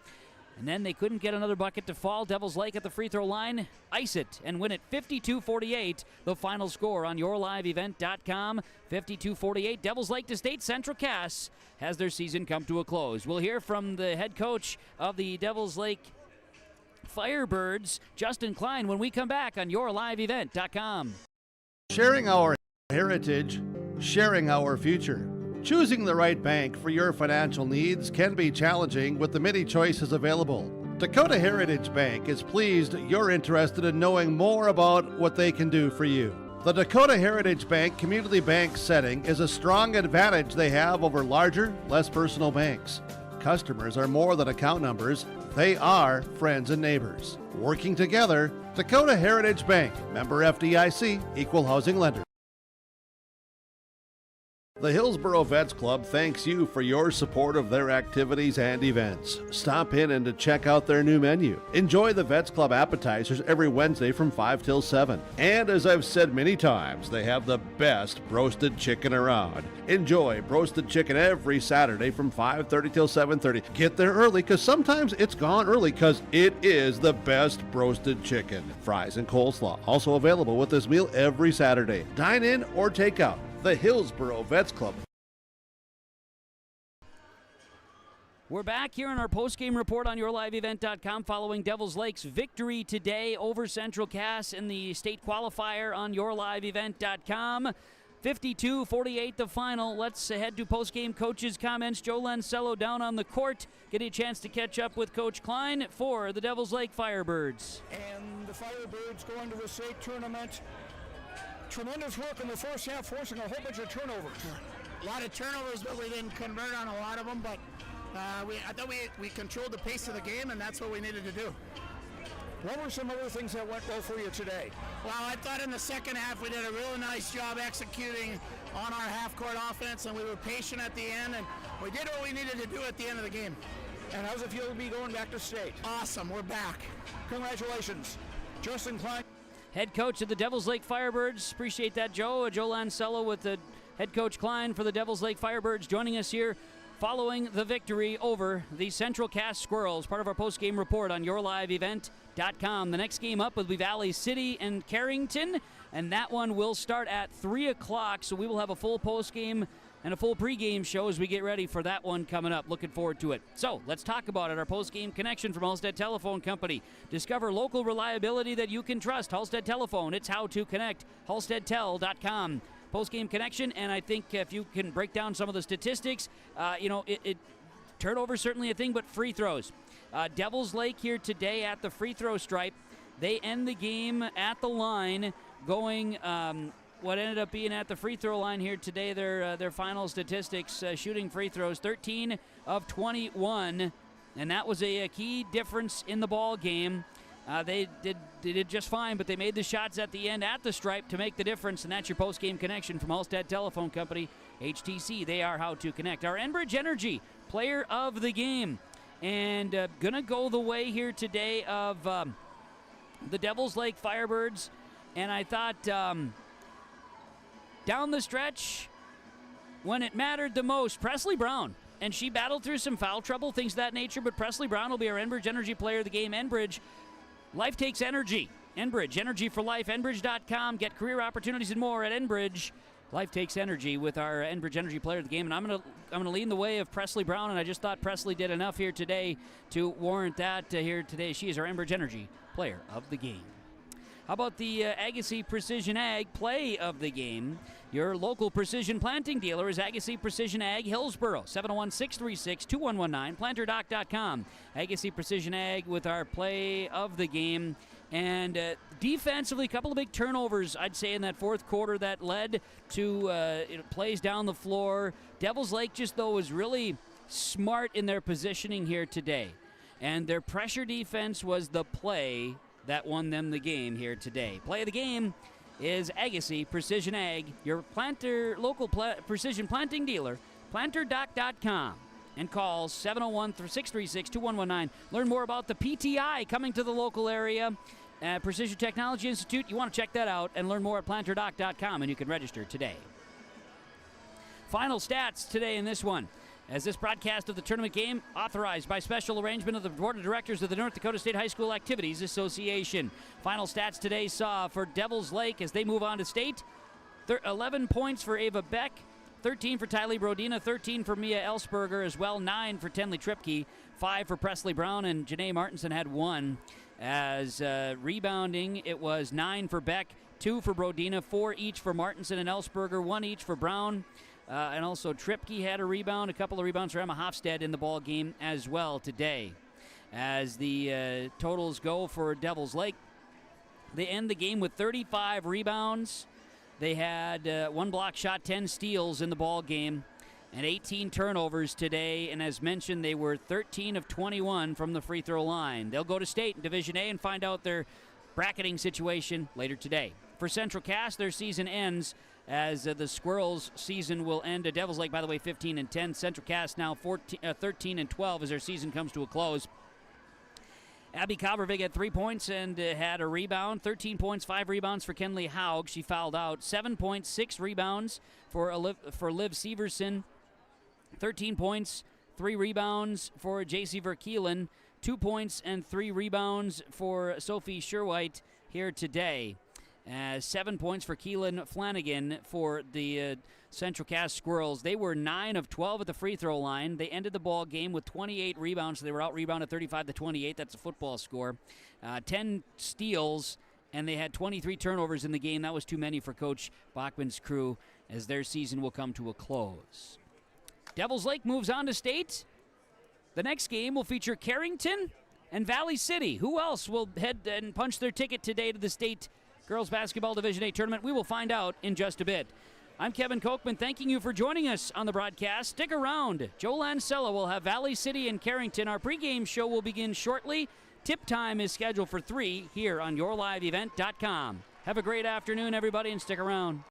And then they couldn't get another bucket to fall. Devils Lake at the free throw line, ice it and win it 52-48. The final score on yourliveevent.com, 52-48. Devils Lake to State. Central Cass has their season come to a close. We'll hear from the head coach of the Devils Lake Firebirds, Justin Klein, when we come back on yourliveevent.com. Sharing our heritage, sharing our future. Choosing the right bank for your financial needs can be challenging with the many choices available. Dakota Heritage Bank is pleased you're interested in knowing more about what they can do for you. The Dakota Heritage Bank community bank setting is a strong advantage they have over larger, less personal banks. Customers are more than account numbers, they are friends and neighbors. Working together, Dakota Heritage Bank, member FDIC, equal housing lender. The Hillsboro Vets Club thanks you for your support of their activities and events. Stop in and to check out their new menu. Enjoy the Vets Club appetizers every Wednesday from 5 till 7. And as I've said many times, they have the best roasted chicken around. Enjoy roasted chicken every Saturday from 5:30 till 7:30. Get there early because sometimes it's gone early because it is the best roasted chicken. Fries and coleslaw also available with this meal every Saturday. Dine in or take out. The Hillsboro Vets Club. We're back here in our post-game report on yourliveevent.com following Devils Lake's victory today over Central Cass in the state qualifier on yourliveevent.com. 52-48 the final. Let's head to post-game coaches' comments. Joe Lancello down on the court, getting a chance to catch up with Coach Klein for the Devils Lake Firebirds. And the Firebirds going to the state tournament. Tremendous work in the first half, forcing a whole bunch of turnovers. A lot of turnovers, but we didn't convert on a lot of them. But I thought we controlled the pace of the game, and that's what we needed to do. What were some other things that went well for you today? Well, I thought in the second half we did a really nice job executing on our half-court offense, and we were patient at the end, and we did what we needed to do at the end of the game. And how's it feel to be going back to state? Awesome, we're back. Congratulations. Justin Klein. Head coach of the Devils Lake Firebirds. Appreciate that, Joe. Joe Lancello with the head coach Klein for the Devils Lake Firebirds joining us here following the victory over the Central Cass Squirrels. Part of our post-game report on yourliveevent.com. The next game up will be Valley City and Carrington, and that one will start at 3 o'clock, so we will have a full post-game and a full pregame show as we get ready for that one coming up. Looking forward to it. So let's talk about it. Our post-game connection from Halstead Telephone Company. Discover local reliability that you can trust. Halstead Telephone. It's how to connect. HalsteadTel.com. Post-game connection, and I think if you can break down some of the statistics, turnover certainly a thing, but free throws. Devils Lake here today at the free throw stripe. They end the game at the line going what ended up being at the free throw line here today, their final statistics, shooting free throws, 13 of 21, and that was a key difference in the ball game. They did just fine, but they made the shots at the end at the stripe to make the difference, and that's your post-game connection from Halstead Telephone Company, HTC. They are how to connect. Our Enbridge Energy player of the game, and going to go the way here today of the Devils Lake Firebirds, and I thought down the stretch, when it mattered the most, Presley Brown. And she battled through some foul trouble, things of that nature, but Presley Brown will be our Enbridge Energy player of the game. Enbridge, life takes energy. Enbridge, energy for life, enbridge.com. Get career opportunities and more at Enbridge. Life takes energy with our Enbridge Energy player of the game. And I'm gonna lead in the way of Presley Brown, and I just thought Presley did enough here today to warrant that here today. She is our Enbridge Energy player of the game. How about the Agassiz Precision Ag play of the game? Your local precision planting dealer is Agassiz Precision Ag Hillsboro, 701-636-2119, planterdoc.com. Agassiz Precision Ag with our play of the game. And defensively, a couple of big turnovers, I'd say, in that fourth quarter that led to plays down the floor. Devils Lake just, though, was really smart in their positioning here today. And their pressure defense was the play that won them the game here today. Play of the game is Agassiz Precision Ag, your local precision planting dealer. PlanterDoc.com and call 701-636-2119. Learn more about the PTI coming to the local area. Precision Technology Institute, you want to check that out and learn more at PlanterDoc.com, and you can register today. Final stats today in this one. As this broadcast of the tournament game, authorized by special arrangement of the Board of Directors of the North Dakota State High School Activities Association. Final stats today saw for Devils Lake as they move on to state, 11 points for Ava Beck, 13 for Tylee Brodina, 13 for Mia Ellsberger as well, 9 for Tenley Tripke, 5 for Presley Brown, and Janae Martinson had 1. As rebounding, it was 9 for Beck, 2 for Brodina, 4 each for Martinson and Ellsberger, 1 each for Brown. And also Tripke had a rebound, a couple of rebounds for Emma Hofstad in the ball game as well today. As the totals go for Devils Lake, they end the game with 35 rebounds. They had 1 block shot, 10 steals in the ball game, and 18 turnovers today. And as mentioned, they were 13 of 21 from the free throw line. They'll go to state in Division A and find out their bracketing situation later today. For Central Cass, their season ends as the Squirrels' season will end at Devils Lake, by the way, 15-10. Central Cass now 13-12 as their season comes to a close. Abby Kovervig had 3 points and had a rebound. 13 points, 5 rebounds for Kenley Haug. She fouled out. 7 points, 6 rebounds for Liv Severson. 13 points, 3 rebounds for J.C. Verkeelen. 2 points and 3 rebounds for Sophie Sherwhite here today. 7 points for Keelan Flanagan for the Central Cass Squirrels. They were 9 of 12 at the free throw line. They ended the ball game with 28 rebounds, so they were out-rebounded 35-28. That's a football score. 10 steals, and they had 23 turnovers in the game. That was too many for Coach Bachman's crew as their season will come to a close. Devils Lake moves on to state. The next game will feature Carrington and Valley City. Who else will head and punch their ticket today to the state Girls Basketball Division A tournament? We will find out in just a bit. I'm Kevin Kochman, thanking you for joining us on the broadcast. Stick around. Joe Lancella will have Valley City and Carrington. Our pregame show will begin shortly. Tip time is scheduled for 3 here on YourLiveEvent.com. Have a great afternoon, everybody, and stick around.